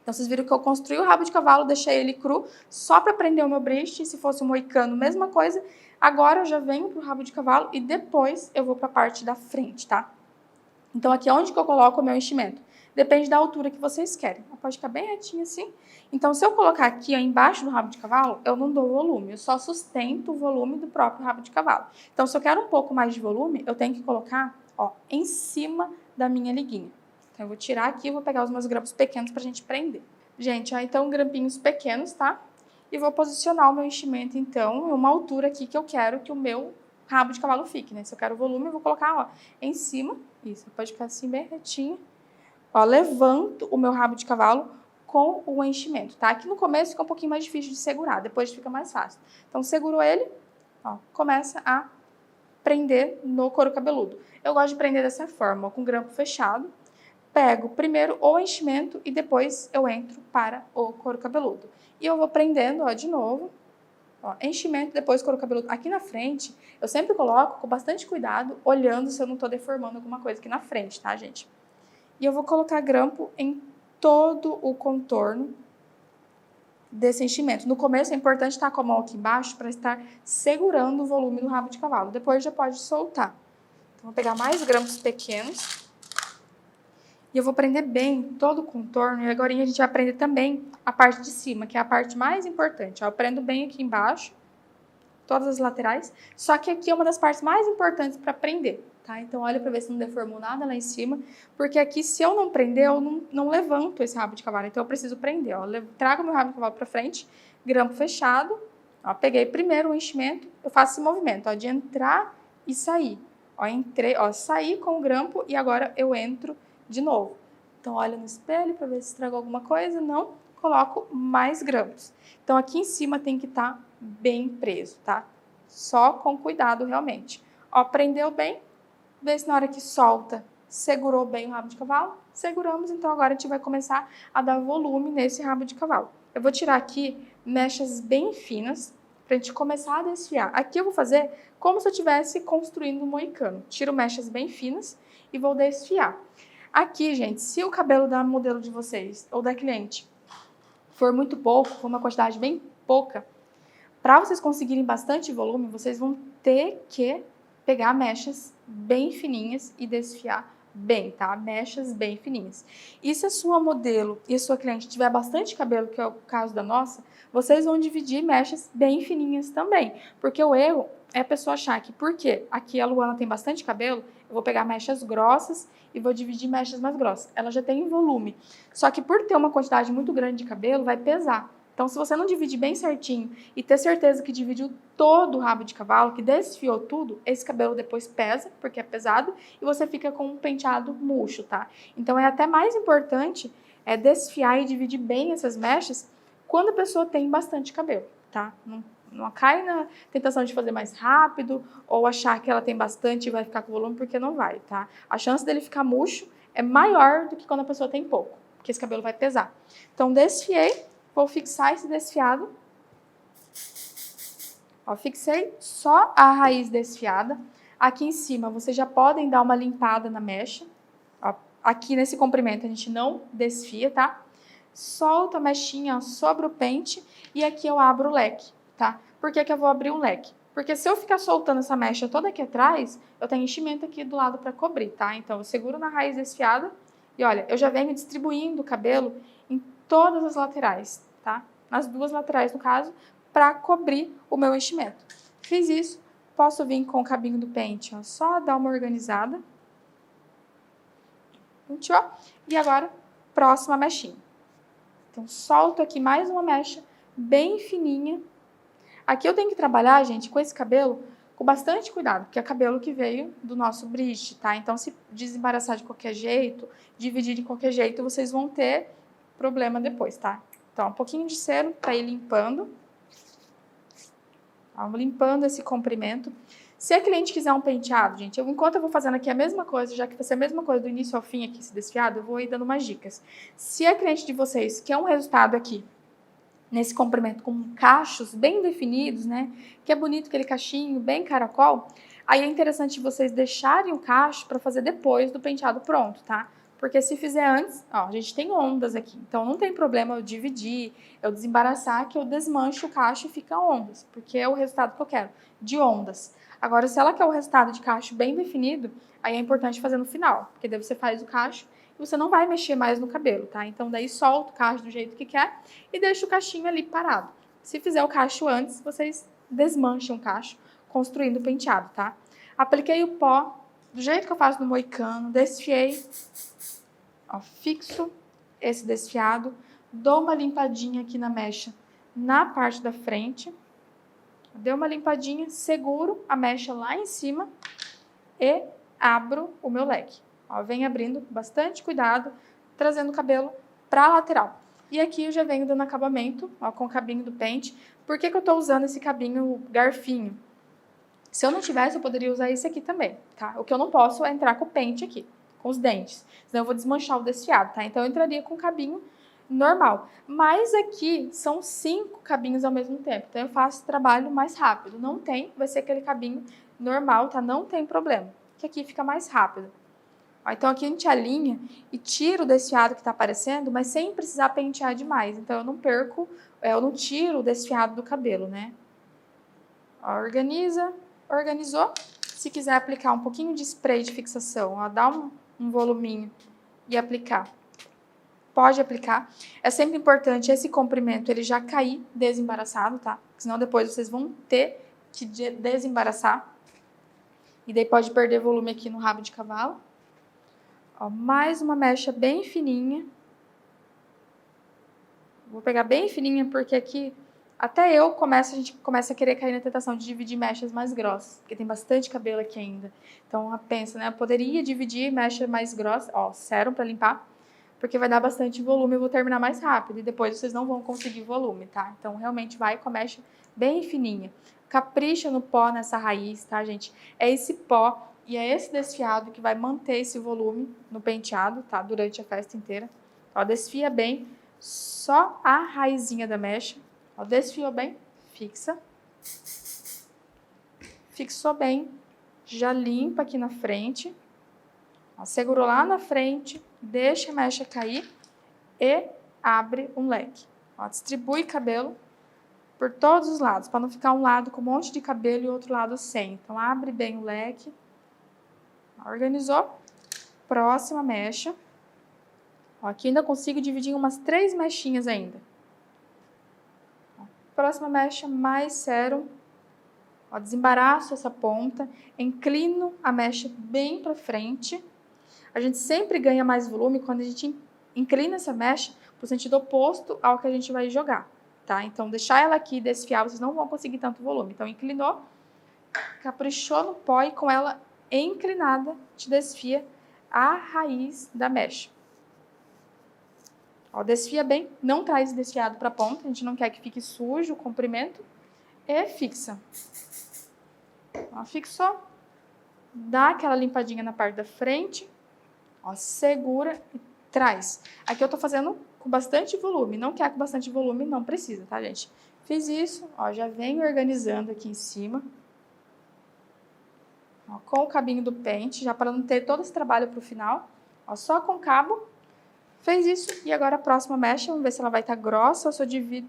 Então, vocês viram que eu construí o rabo de cavalo, deixei ele cru, só para prender o meu bridge, se fosse um moicano, mesma coisa. Agora eu já venho pro rabo de cavalo e depois eu vou para a parte da frente, tá? Então, aqui é onde que eu coloco o meu enchimento. Depende da altura que vocês querem. Pode ficar bem retinho assim. Então, se eu colocar aqui ó, embaixo do rabo de cavalo, eu não dou volume. Eu só sustento o volume do próprio rabo de cavalo. Então, se eu quero um pouco mais de volume, eu tenho que colocar ó, em cima da minha liguinha. Então, eu vou tirar aqui e vou pegar os meus grampos pequenos pra gente prender. Gente, ó, então, grampinhos pequenos, tá? E vou posicionar o meu enchimento, então, em uma altura aqui que eu quero que o meu rabo de cavalo fique, né? Se eu quero volume, eu vou colocar, ó, em cima. Isso, pode ficar assim, bem retinho. Ó, levanto o meu rabo de cavalo com o enchimento, tá? Aqui no começo fica um pouquinho mais difícil de segurar, depois fica mais fácil. Então, segurou ele, ó, começa a prender no couro cabeludo. Eu gosto de prender dessa forma, ó, com o grampo fechado. Pego primeiro o enchimento e depois eu entro para o couro cabeludo. E eu vou prendendo, ó, de novo. Ó, enchimento, depois couro cabeludo. Aqui na frente, eu sempre coloco com bastante cuidado, olhando se eu não tô deformando alguma coisa aqui na frente, tá, gente? E eu vou colocar grampo em todo o contorno desse enchimento. No começo é importante estar com a mão aqui embaixo para estar segurando o volume do rabo de cavalo. Depois já pode soltar. Então, vou pegar mais grampos pequenos. E eu vou prender bem todo o contorno. E agora a gente vai prender também a parte de cima, que é a parte mais importante. Ó, eu prendo bem aqui embaixo, todas as laterais. Só que aqui é uma das partes mais importantes para prender, tá? Então, olha para ver se não deformou nada lá em cima. Porque aqui, se eu não prender, eu não levanto esse rabo de cavalo. Então, eu preciso prender, ó. Trago meu rabo de cavalo para frente, grampo fechado. Ó, peguei primeiro o enchimento, eu faço esse movimento, ó, de entrar e sair. Ó, entrei, ó, saí com o grampo e agora eu entro de novo. Então, olha no espelho para ver se estragou alguma coisa. Não, coloco mais grampos. Então, aqui em cima tem que estar bem preso, tá? Só com cuidado, realmente. Ó, prendeu bem. Vê se na hora que solta, segurou bem o rabo de cavalo. Seguramos, então agora a gente vai começar a dar volume nesse rabo de cavalo. Eu vou tirar aqui mechas bem finas para a gente começar a desfiar. Aqui eu vou fazer como se eu estivesse construindo um moicano. Tiro mechas bem finas e vou desfiar. Aqui, gente, se o cabelo da modelo de vocês ou da cliente for muito pouco, for uma quantidade bem pouca, para vocês conseguirem bastante volume, vocês vão ter que pegar mechas bem fininhas e desfiar bem, tá? Mechas bem fininhas. E se a sua modelo e a sua cliente tiver bastante cabelo, que é o caso da nossa, vocês vão dividir mechas bem fininhas também. Porque o erro é a pessoa achar que, porque aqui a Luana tem bastante cabelo, eu vou pegar mechas grossas e vou dividir mechas mais grossas. Ela já tem volume. Só que por ter uma quantidade muito grande de cabelo, vai pesar. Então, se você não dividir bem certinho e ter certeza que dividiu todo o rabo de cavalo, que desfiou tudo, esse cabelo depois pesa, porque é pesado, e você fica com um penteado murcho, tá? Então, é até mais importante desfiar e dividir bem essas mechas quando a pessoa tem bastante cabelo, tá? Não cai na tentação de fazer mais rápido ou achar que ela tem bastante e vai ficar com volume, porque não vai, tá? A chance dele ficar murcho é maior do que quando a pessoa tem pouco, porque esse cabelo vai pesar. Então, desfiei. Vou fixar esse desfiado. Ó, fixei só a raiz desfiada. Aqui em cima, vocês já podem dar uma limpada na mecha. Ó, aqui nesse comprimento a gente não desfia, tá? Solto a mechinha sobre o pente e aqui eu abro o leque, tá? Por que que eu vou abrir um leque? Porque se eu ficar soltando essa mecha toda aqui atrás, eu tenho enchimento aqui do lado para cobrir, tá? Então, eu seguro na raiz desfiada e olha, eu já venho distribuindo o cabelo em todas as laterais, tá? Nas duas laterais, no caso, para cobrir o meu enchimento. Fiz isso, posso vir com o cabinho do pente, ó, só dar uma organizada. Penteou. E agora, próxima mechinha. Então, solto aqui mais uma mecha bem fininha. Aqui eu tenho que trabalhar, gente, com esse cabelo com bastante cuidado, porque é cabelo que veio do nosso bridge, tá? Então, se desembaraçar de qualquer jeito, dividir de qualquer jeito, vocês vão ter problema depois, tá? Então, um pouquinho de cera para ir limpando. Vamos limpando esse comprimento. Se a cliente quiser um penteado, gente, enquanto eu vou fazendo aqui a mesma coisa, já que vai ser a mesma coisa do início ao fim aqui, esse desfiado, eu vou ir dando umas dicas. Se a cliente de vocês quer um resultado aqui, nesse comprimento com cachos bem definidos, né? Que é bonito aquele cachinho, bem caracol. Aí é interessante vocês deixarem o cacho para fazer depois do penteado pronto, tá? Porque se fizer antes, ó, a gente tem ondas aqui. Então não tem problema eu dividir, eu desembaraçar, que eu desmancho o cacho e fica ondas. Porque é o resultado que eu quero, de ondas. Agora, se ela quer o resultado de cacho bem definido, aí é importante fazer no final. Porque daí você faz o cacho você não vai mexer mais no cabelo, tá? Então, daí solta o cacho do jeito que quer e deixa o cachinho ali parado. Se fizer o cacho antes, vocês desmancham o cacho, construindo o penteado, tá? Apliquei o pó, do jeito que eu faço no moicano, desfiei, ó, fixo esse desfiado, dou uma limpadinha aqui na mecha, na parte da frente, deu uma limpadinha, seguro a mecha lá em cima e abro o meu leque. Ó, venho abrindo com bastante cuidado, trazendo o cabelo para a lateral. E aqui eu já venho dando acabamento, ó, com o cabinho do pente. Por que que eu estou usando esse cabinho garfinho? Se eu não tivesse, eu poderia usar esse aqui também, tá? O que eu não posso é entrar com o pente aqui, com os dentes. Senão eu vou desmanchar o desfiado, tá? Então eu entraria com o cabinho normal. Mas aqui são 5 cabinhos ao mesmo tempo. Então eu faço o trabalho mais rápido. Não tem, vai ser aquele cabinho normal, tá? Não tem problema. Que aqui fica mais rápido. Então, aqui a gente alinha e tira o desfiado que está aparecendo, mas sem precisar pentear demais. Então, eu não perco, eu não tiro o desfiado do cabelo, né? Organiza, organizou. Se quiser aplicar um pouquinho de spray de fixação, ó, dá um voluminho e aplicar. Pode aplicar. É sempre importante esse comprimento, ele já cair desembaraçado, tá? Senão depois vocês vão ter que desembaraçar. E daí pode perder volume aqui no rabo de cavalo. Ó, mais uma mecha bem fininha. Vou pegar bem fininha porque aqui Até a gente começa a querer cair na tentação de dividir mechas mais grossas, porque tem bastante cabelo aqui ainda. Então, pensa, né? Eu poderia dividir mecha mais grossa, ó, sérum para limpar, porque vai dar bastante volume e eu vou terminar mais rápido. E depois vocês não vão conseguir volume, tá? Então, realmente vai com a mecha bem fininha. Capricha no pó nessa raiz, tá, gente? É esse pó e é esse desfiado que vai manter esse volume no penteado, tá? Durante a festa inteira. Ó, desfia bem só a raizinha da mecha. Ó, desfiou bem, fixa. Fixou bem, já limpa aqui na frente. Ó, segurou lá na frente, deixa a mecha cair e abre um leque. Ó, distribui cabelo por todos os lados, para não ficar um lado com um monte de cabelo e outro lado sem. Então, abre bem o leque. Organizou. Próxima mecha. Ó, aqui ainda consigo dividir em umas 3 mechinhas ainda. Próxima mecha, mais sérum. Ó, desembaraço essa ponta, inclino a mecha bem para frente. A gente sempre ganha mais volume quando a gente inclina essa mecha para o sentido oposto ao que a gente vai jogar, tá? Então, deixar ela aqui desfiar, vocês não vão conseguir tanto volume. Então, inclinou, caprichou no pó e com ela inclinada, te desfia a raiz da mecha. Ó, desfia bem, não traz desfiado para a ponta, a gente não quer que fique sujo o comprimento. E fixa. Ó, fixou. Dá aquela limpadinha na parte da frente. Ó, segura e traz. Aqui eu tô fazendo com bastante volume. Não quer com bastante volume, não precisa, tá, gente? Fiz isso, ó, já venho organizando aqui em cima. Ó, com o cabinho do pente, já para não ter todo esse trabalho pro final. Ó, só com o cabo. Fez isso e agora a próxima mecha, vamos ver se ela vai estar grossa ou se eu divido.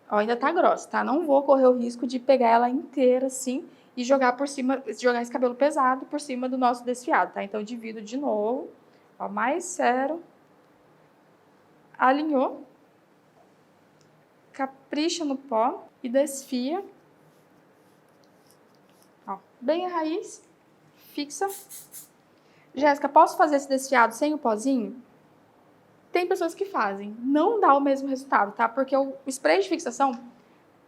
Ó, ainda tá grossa, tá? Não vou correr o risco de pegar ela inteira assim e jogar por cima, jogar esse cabelo pesado por cima do nosso desfiado, tá? Então, divido de novo. Ó, mais sérum. Alinhou. Capricha no pó e desfia. Ó, bem a raiz. Fixa. Jéssica, posso fazer esse desfiado sem o pozinho? Tem pessoas que fazem. Não dá o mesmo resultado, tá? Porque o spray de fixação,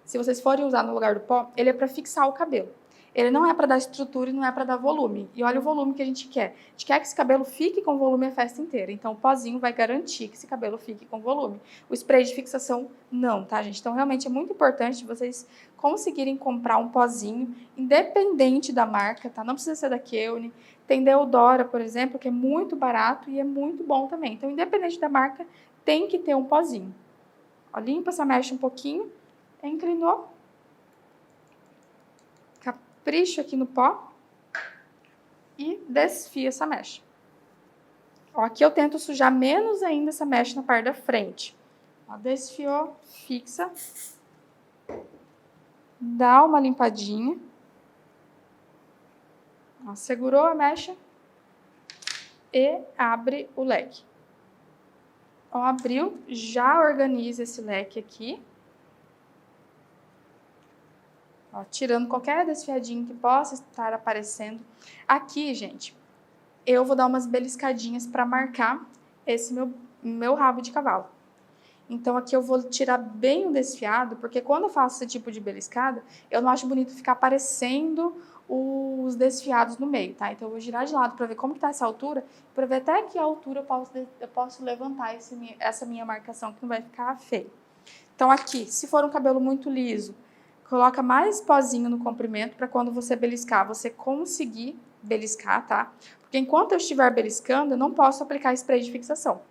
se vocês forem usar no lugar do pó, ele é para fixar o cabelo. Ele não é para dar estrutura e não é para dar volume. E olha o volume que a gente quer. A gente quer que esse cabelo fique com volume a festa inteira. Então, o pozinho vai garantir que esse cabelo fique com volume. O spray de fixação, não, tá, gente? Então, realmente é muito importante vocês conseguirem comprar um pozinho, independente da marca, tá? Não precisa ser da Keune. Tem Deodora, por exemplo, que é muito barato e é muito bom também. Então, independente da marca, tem que ter um pozinho. Ó, limpa essa mecha um pouquinho. Inclinou. Capricho aqui no pó. E desfia essa mecha. Ó, aqui eu tento sujar menos ainda essa mecha na parte da frente. Ó, desfiou, fixa. Dá uma limpadinha. Ó, segurou a mecha. E abre o leque. Ó, abriu, já organiza esse leque aqui. Ó, tirando qualquer desfiadinho que possa estar aparecendo. Aqui, gente, eu vou dar umas beliscadinhas para marcar esse meu rabo de cavalo. Então, aqui eu vou tirar bem o desfiado, porque quando eu faço esse tipo de beliscada, eu não acho bonito ficar aparecendo os desfiados no meio, tá? Então, eu vou girar de lado para ver como que tá essa altura, para ver até que altura eu posso levantar essa minha marcação, que não vai ficar feio. Então, aqui, se for um cabelo muito liso, coloca mais pozinho no comprimento para quando você beliscar, você conseguir beliscar, tá? Porque enquanto eu estiver beliscando, eu não posso aplicar spray de fixação.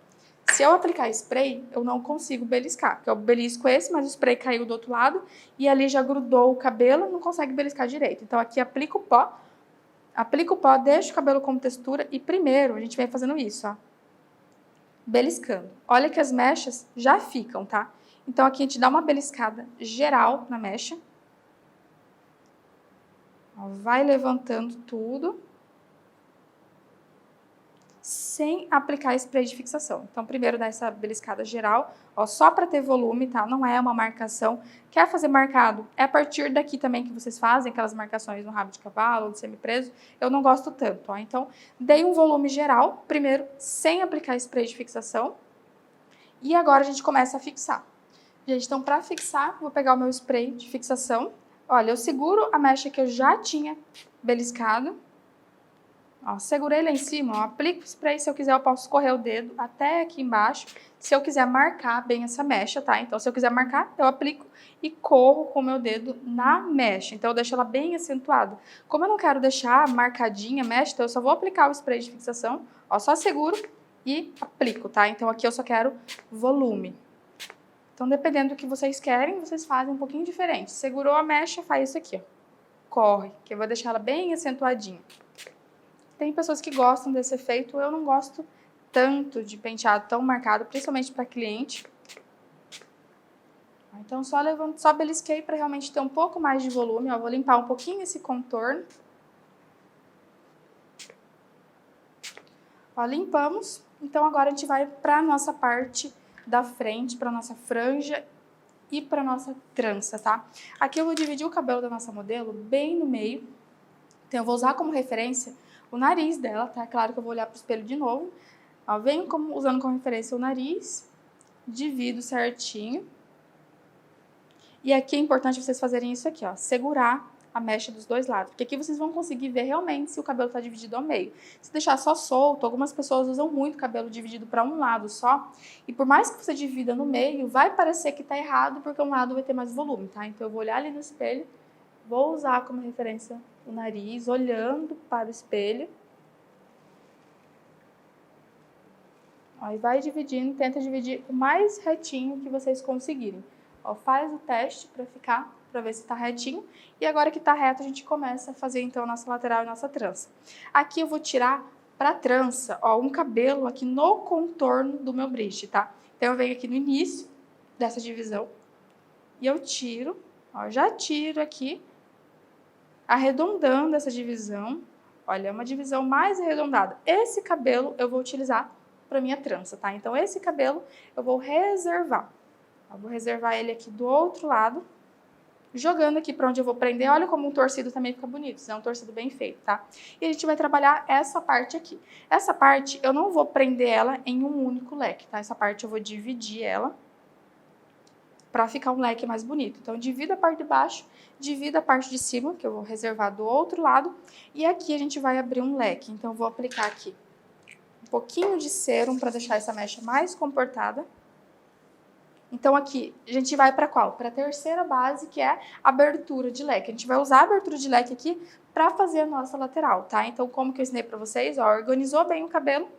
Se eu aplicar spray, eu não consigo beliscar, porque eu belisco esse, mas o spray caiu do outro lado e ali já grudou o cabelo, não consegue beliscar direito. Então, aqui aplico o pó, deixo o cabelo com textura e primeiro a gente vem fazendo isso, ó. Beliscando. Olha que as mechas já ficam, tá? Então, aqui a gente dá uma beliscada geral na mecha. Ó, vai levantando tudo. Sem aplicar spray de fixação. Então, primeiro dá essa beliscada geral, ó, só para ter volume, tá? Não é uma marcação. Quer fazer marcado? É a partir daqui também que vocês fazem aquelas marcações no rabo de cavalo ou de semipreso. Eu não gosto tanto, ó. Então, dei um volume geral, primeiro, sem aplicar spray de fixação. E agora a gente começa a fixar. Gente, então para fixar, vou pegar o meu spray de fixação. Olha, eu seguro a mecha que eu já tinha beliscado. Ó, segurei lá em cima, ó, aplico o spray. Se eu quiser, eu posso escorrer o dedo até aqui embaixo. Se eu quiser marcar bem essa mecha, tá? Então, se eu quiser marcar, eu aplico e corro com o meu dedo na mecha. Então, eu deixo ela bem acentuada. Como eu não quero deixar marcadinha a mecha, então eu só vou aplicar o spray de fixação. Ó, só seguro e aplico, tá? Então, aqui eu só quero volume. Então, dependendo do que vocês querem, vocês fazem um pouquinho diferente. Segurou a mecha, faz isso aqui, ó. Corre, que eu vou deixar ela bem acentuadinha. Tem pessoas que gostam desse efeito, eu não gosto tanto de penteado tão marcado, principalmente para cliente. Então, só levanto, só belisquei para realmente ter um pouco mais de volume. Ó, vou limpar um pouquinho esse contorno. Ó, limpamos. Então, agora a gente vai para a nossa parte da frente, para nossa franja e para nossa trança, tá? Aqui eu vou dividir o cabelo da nossa modelo bem no meio. Então, eu vou usar como referência o nariz dela, tá? Claro que eu vou olhar pro espelho de novo. Ó, venho usando como referência o nariz, divido certinho. E aqui é importante vocês fazerem isso aqui, ó, segurar a mecha dos dois lados, porque aqui vocês vão conseguir ver realmente se o cabelo tá dividido ao meio. Se deixar só solto, algumas pessoas usam muito o cabelo dividido para um lado só, e por mais que você divida no meio, vai parecer que tá errado, porque um lado vai ter mais volume, tá? Então eu vou olhar ali no espelho, vou usar como referência o nariz, olhando para o espelho. Aí vai dividindo, tenta dividir o mais retinho que vocês conseguirem. Ó, faz o teste para ver se tá retinho. E agora que tá reto, a gente começa a fazer então a nossa lateral e nossa trança. Aqui eu vou tirar pra trança, ó, um cabelo aqui no contorno do meu bridge, tá? Então eu venho aqui no início dessa divisão e eu tiro, ó, já tiro aqui, arredondando essa divisão. Olha, é uma divisão mais arredondada. Esse cabelo eu vou utilizar para minha trança, tá? Então, esse cabelo eu vou reservar. Eu vou reservar ele aqui do outro lado, jogando aqui para onde eu vou prender. Olha como um torcido também fica bonito, isso é um torcido bem feito, tá? E a gente vai trabalhar essa parte aqui. Essa parte eu não vou prender ela em um único leque, tá? Essa parte eu vou dividir ela para ficar um leque mais bonito. Então, divido a parte de baixo, divido a parte de cima, que eu vou reservar do outro lado, e aqui a gente vai abrir um leque. Então, eu vou aplicar aqui um pouquinho de sérum para deixar essa mecha mais comportada. Então, aqui, a gente vai para qual? Para a terceira base, que é a abertura de leque. A gente vai usar a abertura de leque aqui para fazer a nossa lateral, tá? Então, como que eu ensinei para vocês? Ó, organizou bem o cabelo.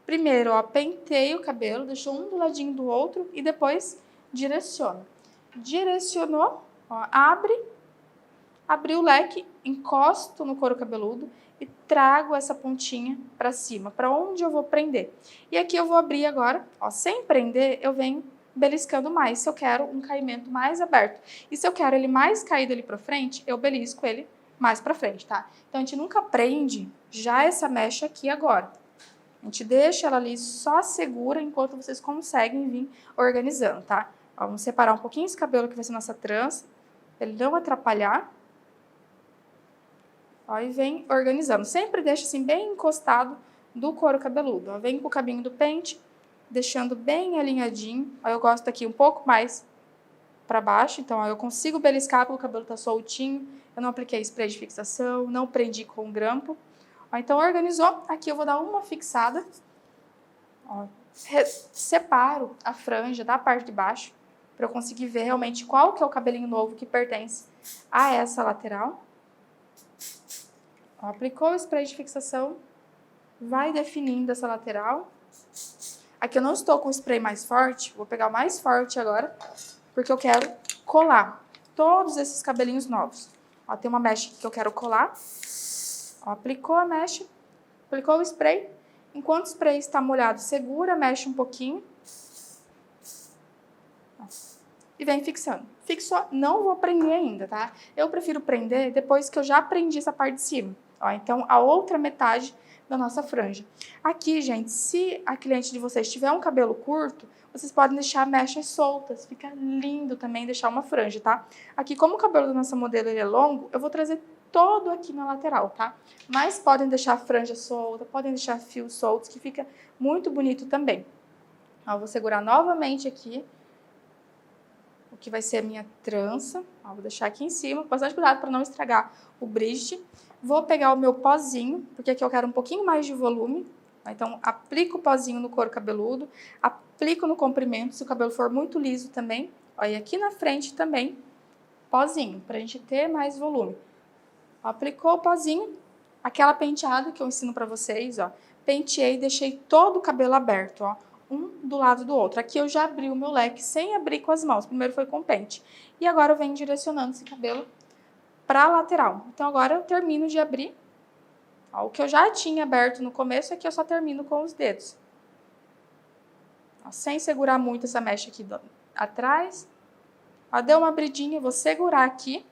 Primeiro, ó, penteia o cabelo, deixou um do ladinho do outro e depois direciona. Direcionou, ó, abre o leque, encosto no couro cabeludo e trago essa pontinha para cima, para onde eu vou prender. E aqui eu vou abrir agora, ó, sem prender, eu venho beliscando mais, se eu quero um caimento mais aberto. E se eu quero ele mais caído ali para frente, eu belisco ele mais para frente, tá? Então, a gente nunca prende já essa mecha aqui agora. A gente deixa ela ali só segura enquanto vocês conseguem vir organizando, tá? Ó, vamos separar um pouquinho esse cabelo que vai ser nossa trança, pra ele não atrapalhar. Ó, e vem organizando. Sempre deixa assim bem encostado do couro cabeludo. Ó, vem com o cabinho do pente, deixando bem alinhadinho. Ó, eu gosto aqui um pouco mais para baixo, então ó, eu consigo beliscar porque o cabelo tá soltinho. Eu não apliquei spray de fixação, não prendi com grampo. Ó, então organizou, aqui eu vou dar uma fixada. Ó, separo a franja da parte de baixo para eu conseguir ver realmente qual que é o cabelinho novo que pertence a essa lateral. Ó, aplicou o spray de fixação, vai definindo essa lateral. Aqui eu não estou com o spray mais forte, vou pegar o mais forte agora, porque eu quero colar todos esses cabelinhos novos. Ó, tem uma mecha que eu quero colar. Ó, aplicou a mecha, aplicou o spray. Enquanto o spray está molhado, segura, mexe um pouquinho. Ó, e vem fixando. Fixou, não vou prender ainda, tá? Eu prefiro prender depois que eu já prendi essa parte de cima. Ó, então, a outra metade da nossa franja. Aqui, gente, se a cliente de vocês tiver um cabelo curto, vocês podem deixar mechas soltas. Fica lindo também deixar uma franja, tá? Aqui, como o cabelo da nossa modelo ele é longo, eu vou trazer todo aqui na lateral, tá? Mas podem deixar a franja solta, podem deixar fios soltos, que fica muito bonito também. Ó, vou segurar novamente aqui. que vai ser a minha trança. Ó, vou deixar aqui em cima, com bastante cuidado para não estragar o bridge. Vou pegar o meu pozinho, porque aqui eu quero um pouquinho mais de volume. Então, aplico o pozinho no couro cabeludo, aplico no comprimento, se o cabelo for muito liso também. Ó, e aqui na frente também, pozinho, pra gente ter mais volume. Ó, aplicou o pozinho, aquela penteada que eu ensino pra vocês, ó. Penteei, deixei todo o cabelo aberto, ó, um do lado do outro. Aqui eu já abri o meu leque sem abrir com as mãos, primeiro foi com pente. E agora eu venho direcionando esse cabelo pra lateral. Então, agora eu termino de abrir. Ó, o que eu já tinha aberto no começo, aqui eu só termino com os dedos. Ó, sem segurar muito essa mecha aqui atrás. Ó, deu uma abridinha, vou segurar aqui,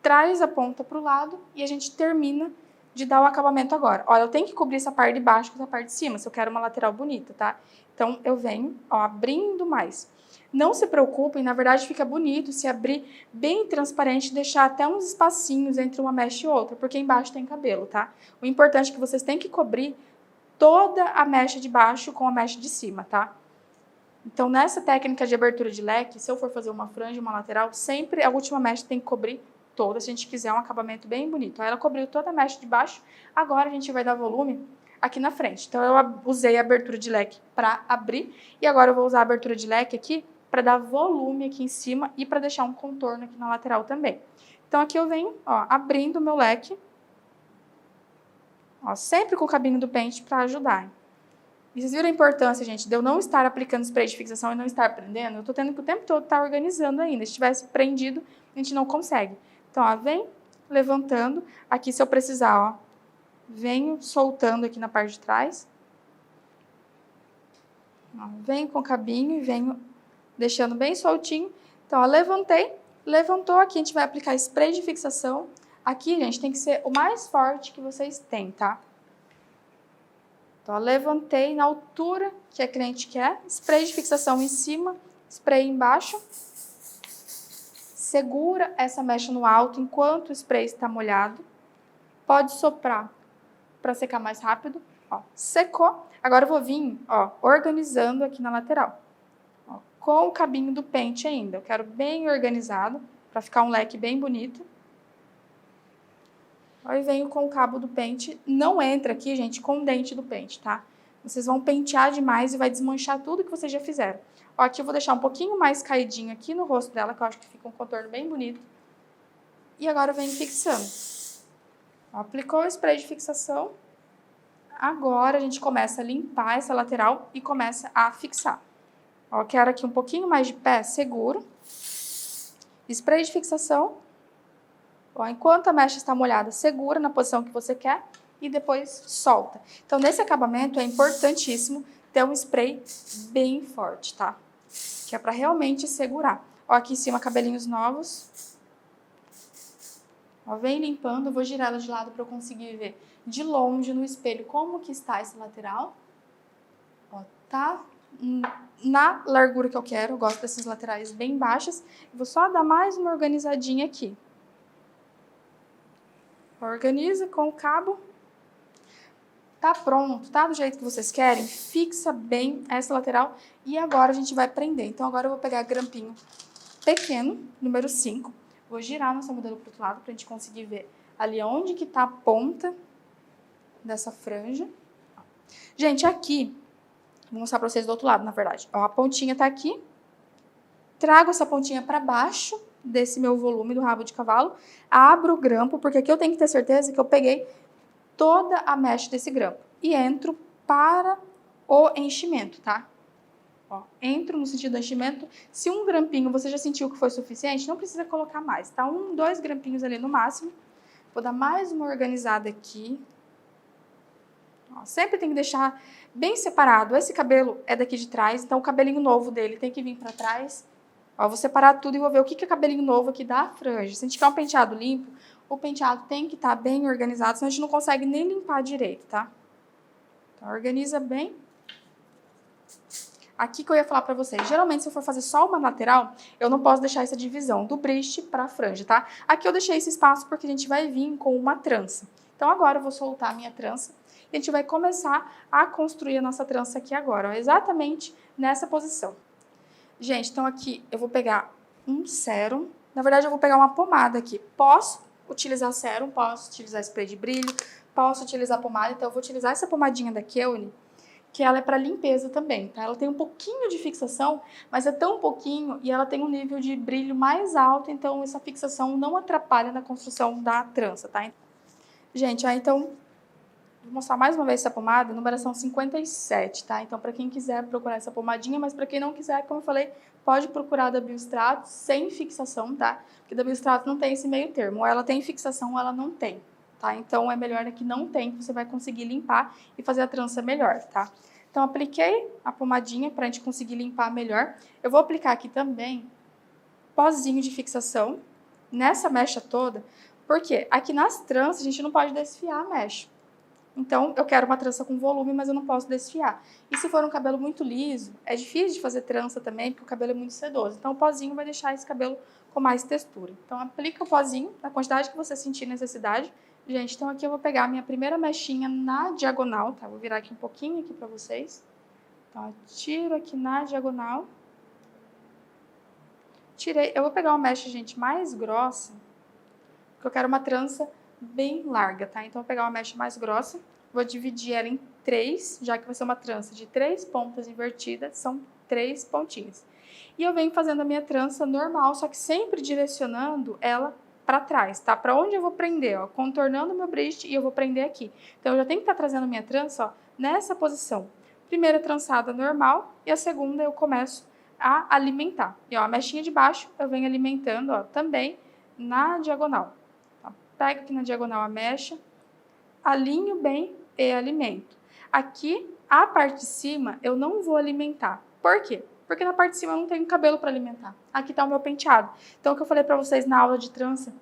traz a ponta pro lado e a gente termina de dar o acabamento agora. Olha, eu tenho que cobrir essa parte de baixo com essa parte de cima, se eu quero uma lateral bonita, tá? Então, eu venho, ó, abrindo mais. Não se preocupem, na verdade fica bonito se abrir bem transparente, deixar até uns espacinhos entre uma mecha e outra, porque embaixo tem cabelo, tá? O importante é que vocês têm que cobrir toda a mecha de baixo com a mecha de cima, tá? Então, nessa técnica de abertura de leque, se eu for fazer uma franja, uma lateral, sempre a última mecha tem que cobrir toda, se a gente quiser um acabamento bem bonito. Aí ela cobriu toda a mecha de baixo, agora a gente vai dar volume aqui na frente. Então, eu usei a abertura de leque para abrir, e agora eu vou usar a abertura de leque aqui para dar volume aqui em cima e para deixar um contorno aqui na lateral também. Então, aqui eu venho, ó, abrindo o meu leque, ó, sempre com o cabinho do pente para ajudar. E vocês viram a importância, gente, de eu não estar aplicando spray de fixação e não estar prendendo? Eu tô tendo que o tempo todo estar organizando ainda. Se tivesse prendido, a gente não consegue. Então, ó, vem levantando. Aqui, se eu precisar, ó, venho soltando aqui na parte de trás. Ó, venho com o cabinho e venho deixando bem soltinho. Então, ó, levantei, levantou. Aqui a gente vai aplicar spray de fixação. Aqui, gente, tem que ser o mais forte que vocês têm, tá? Então, ó, levantei na altura que a cliente quer, spray de fixação em cima, spray embaixo. Segura essa mecha no alto enquanto o spray está molhado. Pode soprar para secar mais rápido. Ó, secou. Agora eu vou vir, ó, organizando aqui na lateral. Ó, com o cabinho do pente ainda. Eu quero bem organizado para ficar um leque bem bonito. Aí venho com o cabo do pente, não entra aqui, gente, com o dente do pente, tá? Vocês vão pentear demais e vai desmanchar tudo que vocês já fizeram. Ó, aqui eu vou deixar um pouquinho mais caidinho aqui no rosto dela, que eu acho que fica um contorno bem bonito. E agora eu venho fixando. Ó, aplicou o spray de fixação. Agora a gente começa a limpar essa lateral e começa a fixar. Ó, quero aqui um pouquinho mais de pé, seguro. Spray de fixação. Ó, enquanto a mecha está molhada, segura na posição que você quer e depois solta. Então, nesse acabamento é importantíssimo ter um spray bem forte, tá? Que é para realmente segurar. Ó, aqui em cima, cabelinhos novos. Ó, vem limpando, eu vou girar ela de lado para eu conseguir ver de longe no espelho como que está esse lateral. Ó, tá na largura que eu quero, eu gosto dessas laterais bem baixas. Vou só dar mais uma organizadinha aqui. Organiza com o cabo. Tá pronto, tá do jeito que vocês querem? Fixa bem essa lateral e agora a gente vai prender. Então, agora eu vou pegar grampinho pequeno, número 5. Vou girar nossa modelo pro outro lado pra gente conseguir ver ali onde que tá a ponta dessa franja. Gente, aqui, vou mostrar pra vocês do outro lado, na verdade. Ó, a pontinha tá aqui. Trago essa pontinha pra baixo desse meu volume do rabo de cavalo, abro o grampo, porque aqui eu tenho que ter certeza que eu peguei toda a mecha desse grampo. E entro para o enchimento, tá? Ó, entro no sentido do enchimento. Se um grampinho você já sentiu que foi suficiente, não precisa colocar mais, tá? 1, 2 grampinhos ali no máximo. Vou dar mais uma organizada aqui. Ó, sempre tem que deixar bem separado. Esse cabelo é daqui de trás, então o cabelinho novo dele tem que vir para trás. Ó, vou separar tudo e vou ver o que é cabelinho novo aqui da franja. Se a gente quer um penteado limpo, o penteado tem que estar bem organizado, senão a gente não consegue nem limpar direito, tá? Então, organiza bem. Aqui que eu ia falar pra vocês, geralmente se eu for fazer só uma lateral, eu não posso deixar essa divisão do bridge pra franja, tá? Aqui eu deixei esse espaço porque a gente vai vir com uma trança. Então, agora eu vou soltar a minha trança e a gente vai começar a construir a nossa trança aqui agora, ó, exatamente nessa posição. Gente, então aqui eu vou pegar um sérum. Na verdade, eu vou pegar uma pomada aqui. Posso utilizar sérum, posso utilizar spray de brilho, posso utilizar pomada. Então, eu vou utilizar essa pomadinha da Keune, que ela é para limpeza também, tá? Ela tem um pouquinho de fixação, mas é tão pouquinho e ela tem um nível de brilho mais alto, então essa fixação não atrapalha na construção da trança, tá? Gente, então, vou mostrar mais uma vez essa pomada, numeração 57, tá? Então, para quem quiser procurar essa pomadinha, mas para quem não quiser, como eu falei, pode procurar da Biostrato sem fixação, tá? Porque da Biostrato não tem esse meio termo, ou ela tem fixação ou ela não tem, tá? Então, é melhor que não tem, que você vai conseguir limpar e fazer a trança melhor, tá? Então, apliquei a pomadinha para a gente conseguir limpar melhor. Eu vou aplicar aqui também pozinho de fixação nessa mecha toda, porque aqui nas tranças a gente não pode desfiar a mecha. Então, eu quero uma trança com volume, mas eu não posso desfiar. E se for um cabelo muito liso, é difícil de fazer trança também, porque o cabelo é muito sedoso. Então, o pozinho vai deixar esse cabelo com mais textura. Então, aplica o pozinho na quantidade que você sentir necessidade. Gente, então aqui eu vou pegar a minha primeira mechinha na diagonal, tá? Vou virar aqui um pouquinho aqui pra vocês. Então, eu tiro aqui na diagonal. Tirei. Eu vou pegar uma mecha, gente, mais grossa, porque eu quero uma trança bem larga, tá? Então, eu vou pegar uma mecha mais grossa, vou dividir ela em 3, já que vai ser uma trança de 3 pontas invertidas, são 3 pontinhos. E eu venho fazendo a minha trança normal, só que sempre direcionando ela para trás, tá? Para onde eu vou prender, ó, contornando o meu bridge e eu vou prender aqui. Então, eu já tenho que estar trazendo a minha trança, ó, nessa posição. Primeira trançada normal e a segunda eu começo a alimentar. E, ó, a mechinha de baixo eu venho alimentando, ó, também na diagonal. Pego aqui na diagonal a mecha, alinho bem e alimento. Aqui, a parte de cima, eu não vou alimentar. Por quê? Porque na parte de cima eu não tenho cabelo para alimentar. Aqui está o meu penteado. Então, o que eu falei para vocês na aula de trança,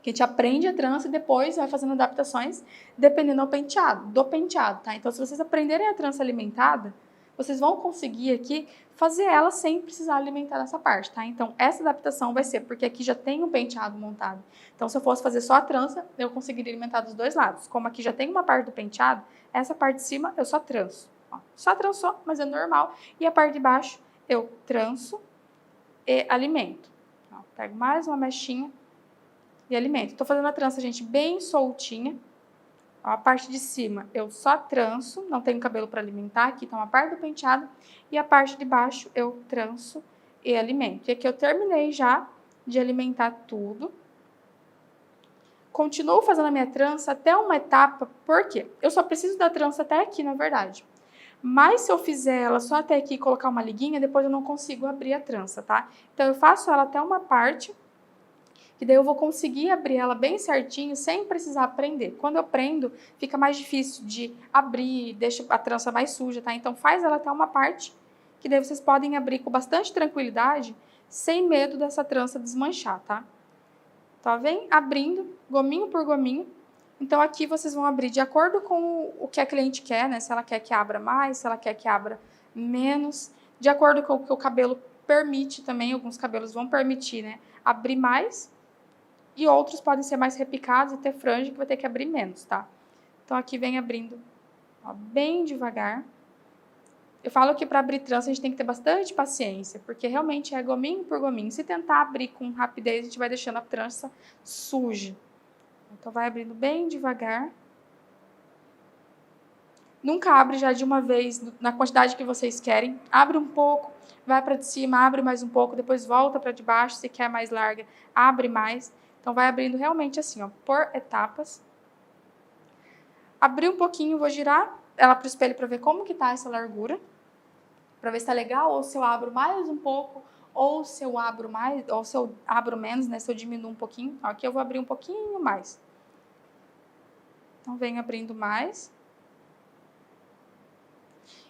que a gente aprende a trança e depois vai fazendo adaptações dependendo do penteado, tá? Então, se vocês aprenderem a trança alimentada, vocês vão conseguir aqui fazer ela sem precisar alimentar nessa parte, tá? Então, essa adaptação vai ser, porque aqui já tem um penteado montado. Então, se eu fosse fazer só a trança, eu conseguiria alimentar dos dois lados. Como aqui já tem uma parte do penteado, essa parte de cima eu só tranço. Ó, só trançou, mas é normal. E a parte de baixo eu tranço e alimento. Ó, pego mais uma mechinha e alimento. Estou fazendo a trança, gente, bem soltinha. Ó, a parte de cima eu só tranço, não tenho cabelo para alimentar, aqui está uma parte do penteado, e a parte de baixo eu tranço e alimento. E aqui eu terminei já de alimentar tudo. Continuo fazendo a minha trança até uma etapa, por quê? Eu só preciso da trança até aqui, na verdade. Mas se eu fizer ela só até aqui e colocar uma liguinha, depois eu não consigo abrir a trança, tá? Então eu faço ela até uma parte, que daí eu vou conseguir abrir ela bem certinho, sem precisar prender. Quando eu prendo, fica mais difícil de abrir, deixa a trança mais suja, tá? Então faz ela até uma parte, que daí vocês podem abrir com bastante tranquilidade, sem medo dessa trança desmanchar, tá? Então, vem abrindo, gominho por gominho. Então, aqui vocês vão abrir de acordo com o que a cliente quer, né? Se ela quer que abra mais, se ela quer que abra menos. De acordo com o que o cabelo permite também, alguns cabelos vão permitir, né? Abrir mais. E outros podem ser mais repicados e ter franja que vai ter que abrir menos, tá? Então, aqui vem abrindo, ó, bem devagar. Eu falo que para abrir trança a gente tem que ter bastante paciência, porque realmente é gominho por gominho. Se tentar abrir com rapidez, a gente vai deixando a trança suja. Então, vai abrindo bem devagar. Nunca abre já de uma vez na quantidade que vocês querem. Abre um pouco, vai para de cima, abre mais um pouco, depois volta para de baixo, se quer mais larga, abre mais. Então, vai abrindo realmente assim, ó, por etapas. Abri um pouquinho, vou girar ela para o espelho para ver como que tá essa largura. Para ver se tá legal, ou se eu abro mais um pouco, ou se eu abro mais, ou se eu abro menos, né? Se eu diminuo um pouquinho. Ó, aqui eu vou abrir um pouquinho mais. Então, venho abrindo mais.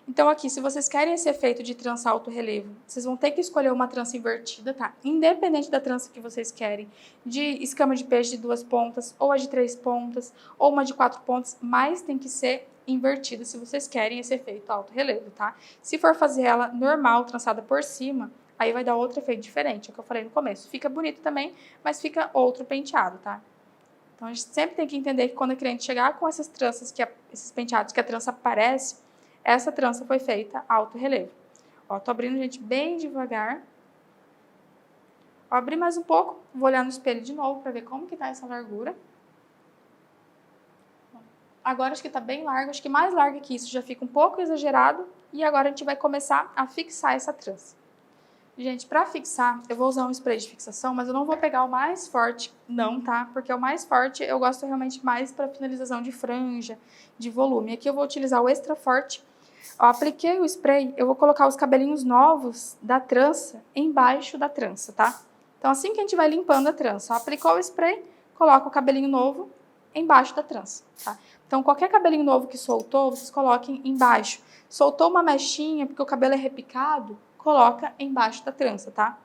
Então, aqui, se vocês querem esse efeito de trança alto relevo, vocês vão ter que escolher uma trança invertida, tá? Independente da trança que vocês querem, de escama de peixe de 2 pontas, ou a de 3 pontas, ou uma de 4 pontas, mas tem que ser invertida se vocês querem esse efeito alto relevo, tá? Se for fazer ela normal, trançada por cima, aí vai dar outro efeito diferente, é o que eu falei no começo. Fica bonito também, mas fica outro penteado, tá? Então, a gente sempre tem que entender que quando a cliente chegar com essas tranças, esses penteados que a trança aparece, essa trança foi feita alto relevo. Ó, tô abrindo, gente, bem devagar. Vou abrir mais um pouco, vou olhar no espelho de novo para ver como que tá essa largura. Agora acho que tá bem largo, acho que mais largo que isso já fica um pouco exagerado. E agora a gente vai começar a fixar essa trança. Gente, para fixar, eu vou usar um spray de fixação, mas eu não vou pegar o mais forte, não, tá? Porque o mais forte eu gosto realmente mais para finalização de franja, de volume. Aqui eu vou utilizar o extra forte. Eu apliquei o spray, eu vou colocar os cabelinhos novos da trança embaixo da trança, tá? Então, assim que a gente vai limpando a trança, aplicou o spray, coloca o cabelinho novo embaixo da trança, tá? Então, qualquer cabelinho novo que soltou, vocês coloquem embaixo. Soltou uma mechinha, porque o cabelo é repicado, coloca embaixo da trança, tá?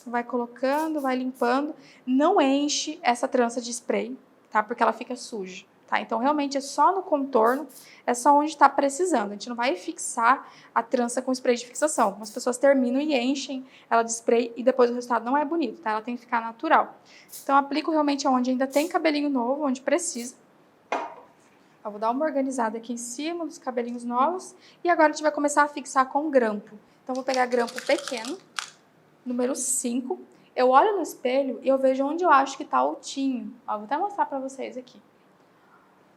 Vai colocando, vai limpando. Não enche essa trança de spray, tá? Porque ela fica suja, tá? Então, realmente, é só no contorno, é só onde tá precisando. A gente não vai fixar a trança com spray de fixação. Algumas pessoas terminam e enchem ela de spray e depois o resultado não é bonito, tá? Ela tem que ficar natural. Então, aplico realmente onde ainda tem cabelinho novo, onde precisa. Eu vou dar uma organizada aqui em cima dos cabelinhos novos. E agora a gente vai começar a fixar com grampo. Então, vou pegar grampo pequeno, número 5. Eu olho no espelho e eu vejo onde eu acho que tá altinho. Ó, vou até mostrar pra vocês aqui.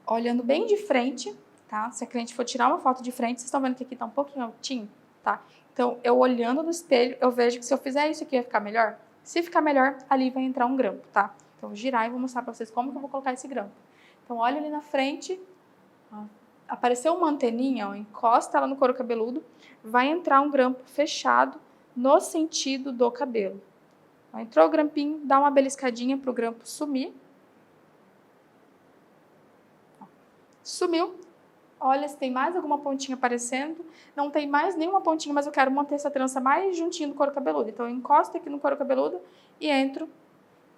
Olhando bem de frente, tá? Se a cliente for tirar uma foto de frente, vocês estão vendo que aqui tá um pouquinho altinho, tá? Então, eu olhando no espelho, eu vejo que se eu fizer isso aqui vai ficar melhor. Se ficar melhor, ali vai entrar um grampo, tá? Então, vou girar e vou mostrar pra vocês como que eu vou colocar esse grampo. Então, olha ali na frente. Ó, apareceu uma anteninha, ó, encosta ela no couro cabeludo, vai entrar um grampo fechado no sentido do cabelo. Ó, entrou o grampinho, dá uma beliscadinha para o grampo sumir. Ó, sumiu. Olha se tem mais alguma pontinha aparecendo. Não tem mais nenhuma pontinha, mas eu quero manter essa trança mais juntinho do couro cabeludo. Então, eu encosto aqui no couro cabeludo e entro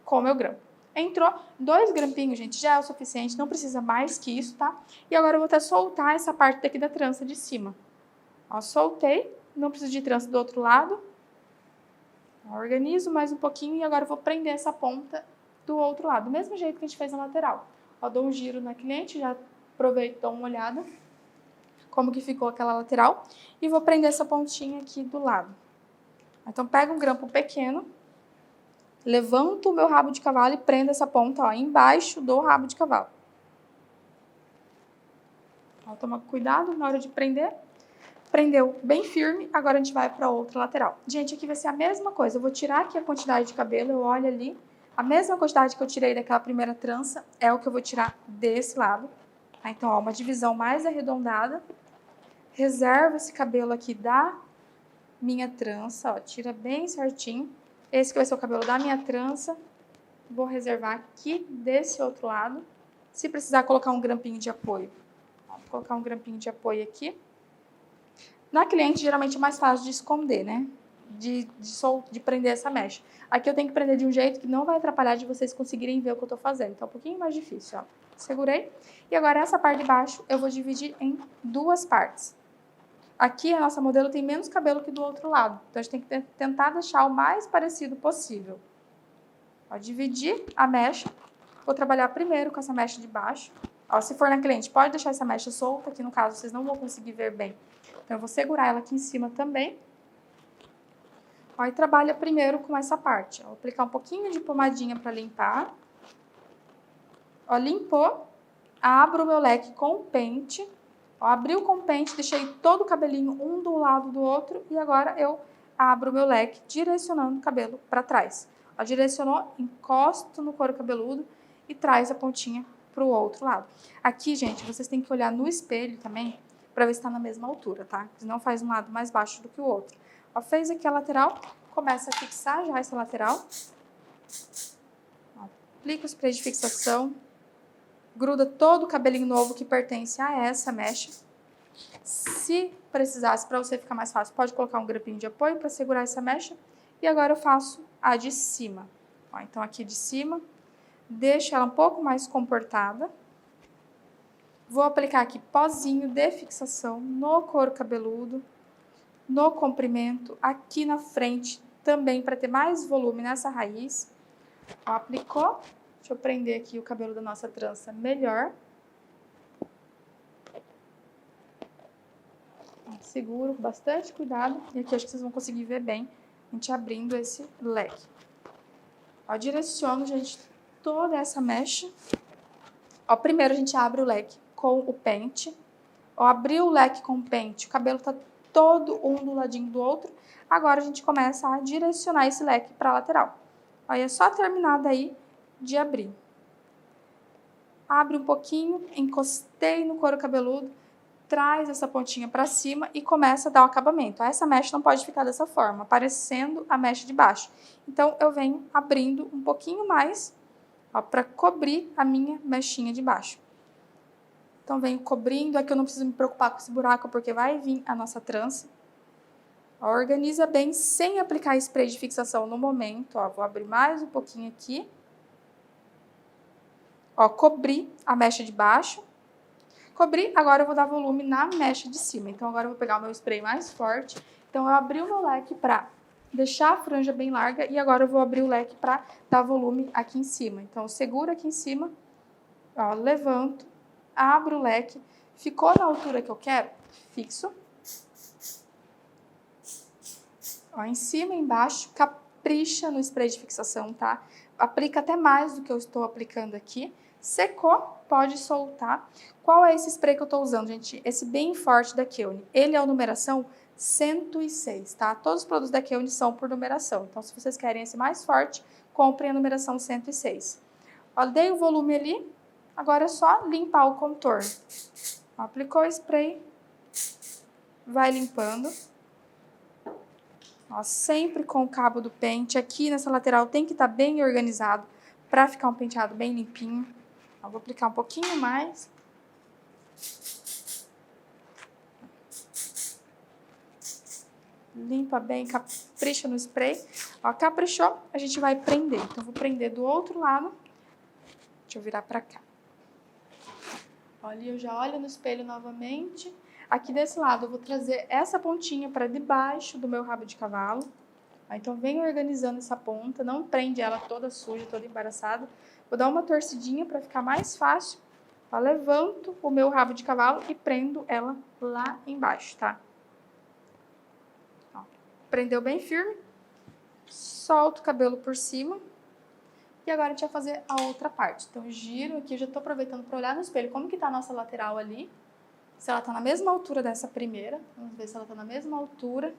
com o meu grampo. Entrou 2 grampinhos, gente, já é o suficiente, não precisa mais que isso, tá? E agora eu vou até soltar essa parte daqui da trança de cima. Ó, soltei, não preciso de trança do outro lado. Ó, organizo mais um pouquinho e agora eu vou prender essa ponta do outro lado, do mesmo jeito que a gente fez na lateral. Ó, dou um giro na cliente, já aproveito, dou uma olhada como que ficou aquela lateral e vou prender essa pontinha aqui do lado. Então, pego um grampo pequeno, levanto o meu rabo de cavalo e prendo essa ponta, ó, embaixo do rabo de cavalo. Ó, toma cuidado na hora de prender. Prendeu bem firme, agora a gente vai para a outra lateral. Gente, aqui vai ser a mesma coisa. Eu vou tirar aqui a quantidade de cabelo, eu olho ali. A mesma quantidade que eu tirei daquela primeira trança é o que eu vou tirar desse lado. Tá? Então, ó, uma divisão mais arredondada. Reservo esse cabelo aqui da minha trança, ó, tira bem certinho. Esse que vai ser o cabelo da minha trança. Vou reservar aqui desse outro lado. Se precisar colocar um grampinho de apoio, ó, vou colocar um grampinho de apoio aqui. Na cliente, geralmente é mais fácil de esconder, né? De prender essa mecha. Aqui eu tenho que prender de um jeito que não vai atrapalhar de vocês conseguirem ver o que eu tô fazendo. Então, é um pouquinho mais difícil, ó. Segurei. E agora, essa parte de baixo, eu vou dividir em 2 partes. Aqui, a nossa modelo tem menos cabelo que do outro lado. Então, a gente tem que tentar deixar o mais parecido possível. Ó, dividir a mecha. Vou trabalhar primeiro com essa mecha de baixo. Ó, se for na cliente, pode deixar essa mecha solta. Aqui, no caso, vocês não vão conseguir ver bem. Então, eu vou segurar ela aqui em cima também. Ó, e trabalha primeiro com essa parte. Ó, vou aplicar um pouquinho de pomadinha para limpar. Ó, limpou. Abro o meu leque com o pente. Ó, abriu com o pente, deixei todo o cabelinho um do lado do outro. E agora eu abro o meu leque, direcionando o cabelo para trás. Ó, direcionou, encosto no couro cabeludo e traz a pontinha para o outro lado. Aqui, gente, vocês têm que olhar no espelho também, para ver se está na mesma altura, tá? Senão faz um lado mais baixo do que o outro. Ó, fez aqui a lateral, começa a fixar já essa lateral. Ó, aplica o spray de fixação. Gruda todo o cabelinho novo que pertence a essa mecha. Se precisasse, para você ficar mais fácil, pode colocar um grampinho de apoio para segurar essa mecha. E agora eu faço a de cima. Ó, então, aqui de cima, deixo ela um pouco mais comportada. Vou aplicar aqui pozinho de fixação no couro cabeludo, no comprimento, aqui na frente, também para ter mais volume nessa raiz. Ó, aplicou. Deixa eu prender aqui o cabelo da nossa trança melhor. Seguro com bastante cuidado. E aqui acho que vocês vão conseguir ver bem a gente abrindo esse leque. Ó, direciono, gente, toda essa mecha. Ó, primeiro a gente abre o leque com o pente. Ó, abriu o leque com o pente, o cabelo tá todo um do ladinho do outro. Agora a gente começa a direcionar esse leque para a lateral. Aí é só terminar daí de abrir. Abre um pouquinho, encostei no couro cabeludo, traz essa pontinha para cima e começa a dar o acabamento. Essa mecha não pode ficar dessa forma, aparecendo a mecha de baixo. Então, eu venho abrindo um pouquinho mais, para cobrir a minha mechinha de baixo. Então, venho cobrindo, aqui eu não preciso me preocupar com esse buraco, porque vai vir a nossa trança. Ó, organiza bem, sem aplicar spray de fixação no momento. Ó, vou abrir mais um pouquinho aqui. Ó, cobri a mecha de baixo. Cobri, agora eu vou dar volume na mecha de cima. Então, agora eu vou pegar o meu spray mais forte. Então, eu abri o meu leque para deixar a franja bem larga. E agora eu vou abrir o leque para dar volume aqui em cima. Então, eu seguro aqui em cima. Ó, levanto, abro o leque. Ficou na altura que eu quero? Fixo. Ó, em cima e embaixo, capricha no spray de fixação, tá? Aplica até mais do que eu estou aplicando aqui. Secou, pode soltar. Qual é esse spray que eu estou usando, gente? Esse bem forte da Keune. Ele é a numeração 106, tá? Todos os produtos da Keune são por numeração. Então, se vocês querem esse mais forte, comprem a numeração 106. Ó, dei o volume ali. Agora é só limpar o contorno. Ó, aplicou o spray. Vai limpando. Ó, sempre com o cabo do pente. Aqui nessa lateral tem que estar bem organizado para ficar um penteado bem limpinho. Ó, vou aplicar um pouquinho mais. Limpa bem, capricha no spray. Ó, caprichou, a gente vai prender. Então, vou prender do outro lado. Deixa eu virar para cá. Olha, eu já olho no espelho novamente. Aqui desse lado, eu vou trazer essa pontinha para debaixo do meu rabo de cavalo. Então, venho organizando essa ponta, não prende ela toda suja, toda embaraçada. Vou dar uma torcidinha para ficar mais fácil. Ó, levanto o meu rabo de cavalo e prendo ela lá embaixo, tá? Ó, prendeu bem firme. Solto o cabelo por cima. E agora a gente vai fazer a outra parte. Então, giro aqui, eu já tô aproveitando para olhar no espelho como que tá a nossa lateral ali. Se ela tá na mesma altura dessa primeira. Vamos ver se ela tá na mesma altura.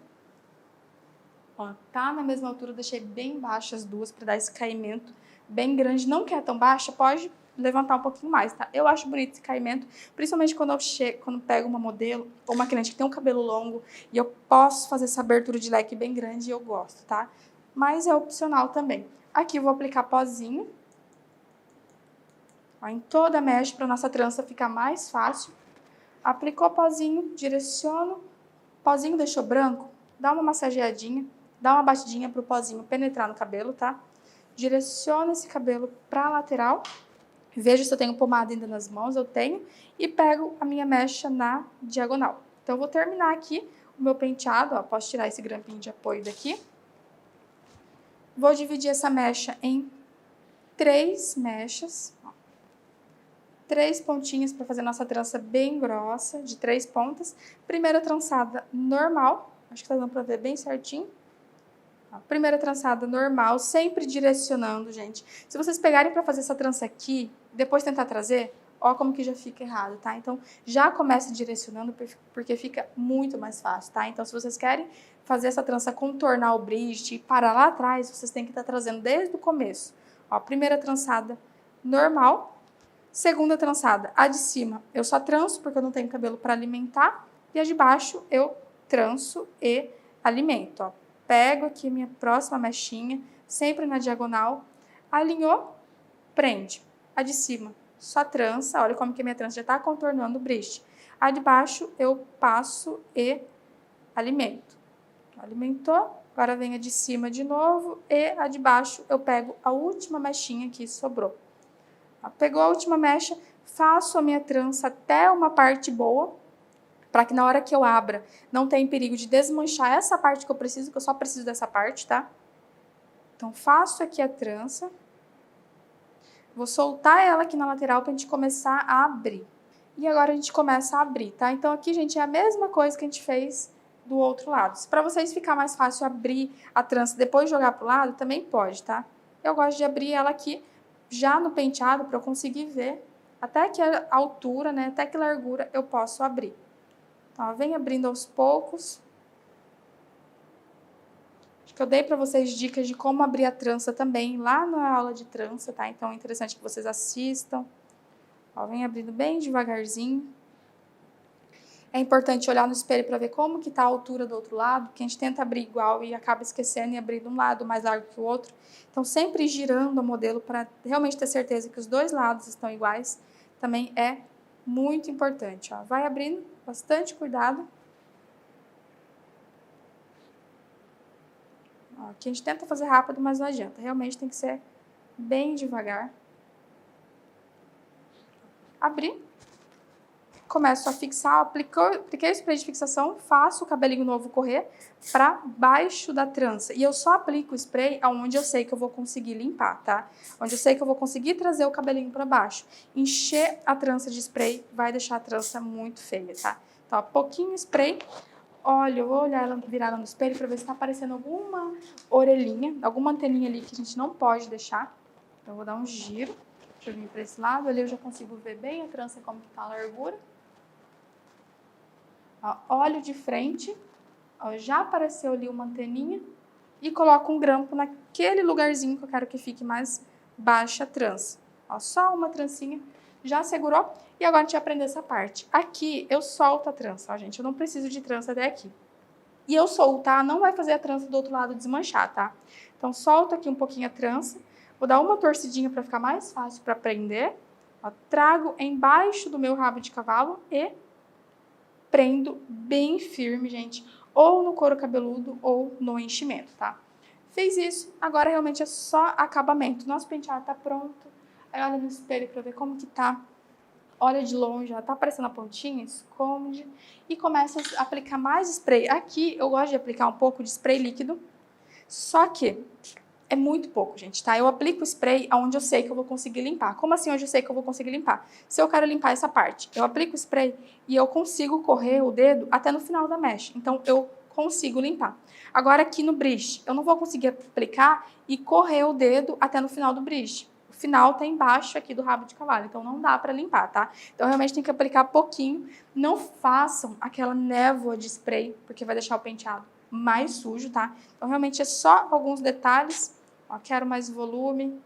Ó, tá na mesma altura, deixei bem baixas as duas para dar esse caimento bem grande. Não quer tão baixa, pode levantar um pouquinho mais, tá? Eu acho bonito esse caimento, principalmente quando quando pego uma modelo ou uma cliente que tem um cabelo longo e eu posso fazer essa abertura de leque bem grande e eu gosto, tá? Mas é opcional também. Aqui eu vou aplicar pozinho. Ó, em toda a mecha para nossa trança ficar mais fácil. Aplicou pozinho, direciono. Pozinho deixou branco, dá uma massageadinha. Dá uma batidinha para o pozinho penetrar no cabelo, tá? Direciono esse cabelo para a lateral. Vejo se eu tenho pomada ainda nas mãos, eu tenho. E pego a minha mecha na diagonal. Então, eu vou terminar aqui o meu penteado. Ó, posso tirar esse grampinho de apoio daqui. Vou dividir essa mecha em 3 mechas. Ó. 3 pontinhas para fazer nossa trança bem grossa, de 3 pontas. Primeira trançada normal. Acho que tá dando para ver bem certinho. Primeira trançada normal, sempre direcionando, gente. Se vocês pegarem para fazer essa trança aqui, depois tentar trazer, ó como que já fica errado, tá? Então, já começa direcionando, porque fica muito mais fácil, tá? Então, se vocês querem fazer essa trança contornar o bridge e parar lá atrás, vocês têm que estar trazendo desde o começo. Ó, primeira trançada normal. Segunda trançada, a de cima eu só tranço, porque eu não tenho cabelo para alimentar. E a de baixo eu tranço e alimento, ó. Pego aqui minha próxima mechinha, sempre na diagonal, alinhou, prende. A de cima, só trança, olha como que minha trança já tá contornando o bridge. A de baixo, eu passo e alimento. Alimentou, agora vem a de cima de novo e a de baixo, eu pego a última mechinha que sobrou. Pegou a última mecha, faço a minha trança até uma parte boa, para que na hora que eu abra, não tenha perigo de desmanchar essa parte que eu preciso, que eu só preciso dessa parte, tá? Então, faço aqui a trança. Vou soltar ela aqui na lateral pra gente começar a abrir. E agora a gente começa a abrir, tá? Então, aqui, gente, é a mesma coisa que a gente fez do outro lado. Se para vocês ficar mais fácil abrir a trança e depois jogar pro lado, também pode, tá? eu gosto de abrir ela aqui já no penteado para eu conseguir ver até que altura, né, até que largura eu posso abrir. Então, ó, vem abrindo aos poucos. Acho que eu dei para vocês dicas de como abrir a trança também lá na aula de trança, tá? Então, é interessante que vocês assistam. Ó, vem abrindo bem devagarzinho. É importante olhar no espelho para ver como que tá a altura do outro lado, porque a gente tenta abrir igual e acaba esquecendo e abrindo um lado mais largo que o outro. Então, sempre girando o modelo para realmente ter certeza que os dois lados estão iguais, também é muito importante. Ó. Vai abrindo, bastante cuidado. Ó, aqui a gente tenta fazer rápido, mas não adianta. Realmente tem que ser bem devagar. Abrir. Começo a fixar, apliquei o spray de fixação, faço o cabelinho novo correr para baixo da trança. E eu só aplico o spray aonde eu sei que eu vou conseguir limpar, tá? Onde eu sei que eu vou conseguir trazer o cabelinho para baixo. Encher a trança de spray vai deixar a trança muito feia, tá? Então, ó, pouquinho spray. Olha, eu vou olhar, virar ela no espelho para ver se tá aparecendo alguma orelhinha, alguma anteninha ali que a gente não pode deixar. Então, eu vou dar um giro. Deixa eu vir para esse lado, ali eu já consigo ver bem a trança como que tá a largura. Ó, olho de frente, ó, já apareceu ali uma anteninha e coloco um grampo naquele lugarzinho que eu quero que fique mais baixa a trança. Ó, só uma trancinha, já segurou e agora a gente vai aprender essa parte. Aqui eu solto a trança, ó, gente, eu não preciso de trança até aqui. E eu soltar não vai fazer a trança do outro lado desmanchar, tá? Então solto aqui um pouquinho a trança, vou dar uma torcidinha para ficar mais fácil para prender. Ó, trago embaixo do meu rabo de cavalo e prendo bem firme, gente, ou no couro cabeludo ou no enchimento, tá? Fez isso, agora realmente é só acabamento. Nosso penteado tá pronto. Aí olha no espelho pra ver como que tá. Olha de longe, ó, tá aparecendo a pontinha, esconde e começa a aplicar mais spray. Aqui eu gosto de aplicar um pouco de spray líquido, só que é muito pouco, gente, tá? Eu aplico o spray onde eu sei que eu vou conseguir limpar. Como assim onde eu sei que eu vou conseguir limpar? Se eu quero limpar essa parte, eu aplico o spray e eu consigo correr o dedo até no final da mecha. Então, eu consigo limpar. Agora, aqui no bridge, eu não vou conseguir aplicar e correr o dedo até no final do bridge. O final tá embaixo aqui do rabo de cavalo, então não dá para limpar, tá? Então, realmente tem que aplicar pouquinho. Não façam aquela névoa de spray, porque vai deixar o penteado mais sujo, tá? Então, realmente é só alguns detalhes. Ó, quero mais volume.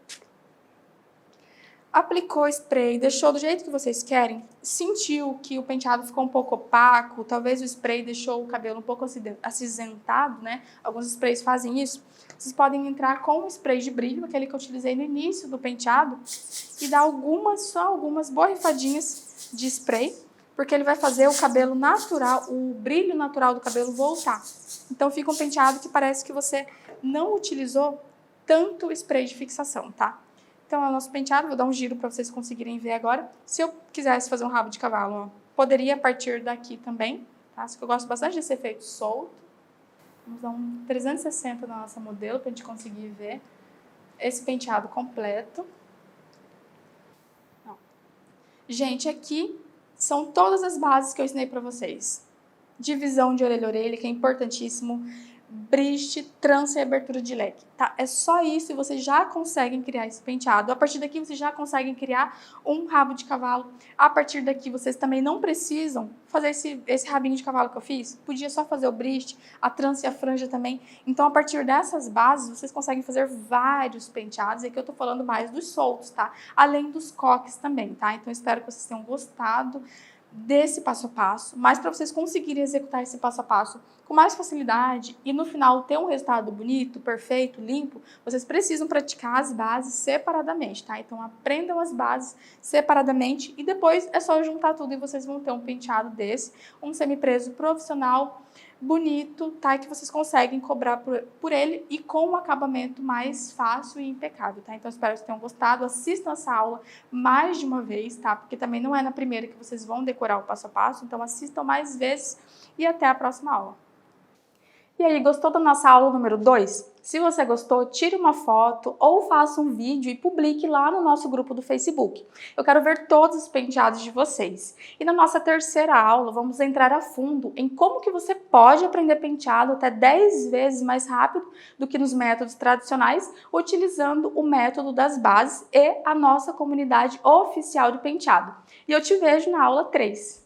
Aplicou spray, deixou do jeito que vocês querem, sentiu que o penteado ficou um pouco opaco, talvez o spray deixou o cabelo um pouco acinzentado, né? Alguns sprays fazem isso. Vocês podem entrar com o spray de brilho, aquele que eu utilizei no início do penteado, e dar só algumas borrifadinhas de spray, porque ele vai fazer o cabelo natural, o brilho natural do cabelo voltar. Então fica um penteado que parece que você não utilizou tanto spray de fixação, tá? Então é o nosso penteado, vou dar um giro para vocês conseguirem ver agora. Se eu quisesse fazer um rabo de cavalo, ó, poderia partir daqui também, tá? Só que eu gosto bastante desse efeito solto. Vamos dar um 360 na nossa modelo para a gente conseguir ver esse penteado completo. Ó. Gente, aqui são todas as bases que eu ensinei para vocês. Divisão de orelha a orelha, que é importantíssimo. Bridge, trança e abertura de leque, tá? É só isso e vocês já conseguem criar esse penteado. A partir daqui vocês já conseguem criar um rabo de cavalo. A partir daqui vocês também não precisam fazer esse rabinho de cavalo que eu fiz. Podia só fazer o bridge, a trança e a franja também. Então, a partir dessas bases, vocês conseguem fazer vários penteados. E aqui eu tô falando mais dos soltos, tá? Além dos coques também, tá? Então, espero que vocês tenham gostado desse passo a passo, mas para vocês conseguirem executar esse passo a passo com mais facilidade e no final ter um resultado bonito, perfeito, limpo, vocês precisam praticar as bases separadamente, tá? Então aprendam as bases separadamente e depois é só juntar tudo e vocês vão ter um penteado desse, um semipreso profissional, bonito, tá? Que vocês conseguem cobrar por ele e com um acabamento mais fácil e impecável, tá? Então, espero que vocês tenham gostado. Assistam essa aula mais de uma vez, tá? Porque também não é na primeira que vocês vão decorar o passo a passo. Então, assistam mais vezes e até a próxima aula. E aí, gostou da nossa aula número 2? Se você gostou, tire uma foto ou faça um vídeo e publique lá no nosso grupo do Facebook. Eu quero ver todos os penteados de vocês. E na nossa terceira aula, vamos entrar a fundo em como que você pode aprender penteado até 10 vezes mais rápido do que nos métodos tradicionais, utilizando o método das bases e a nossa comunidade oficial de penteado. E eu te vejo na aula 3.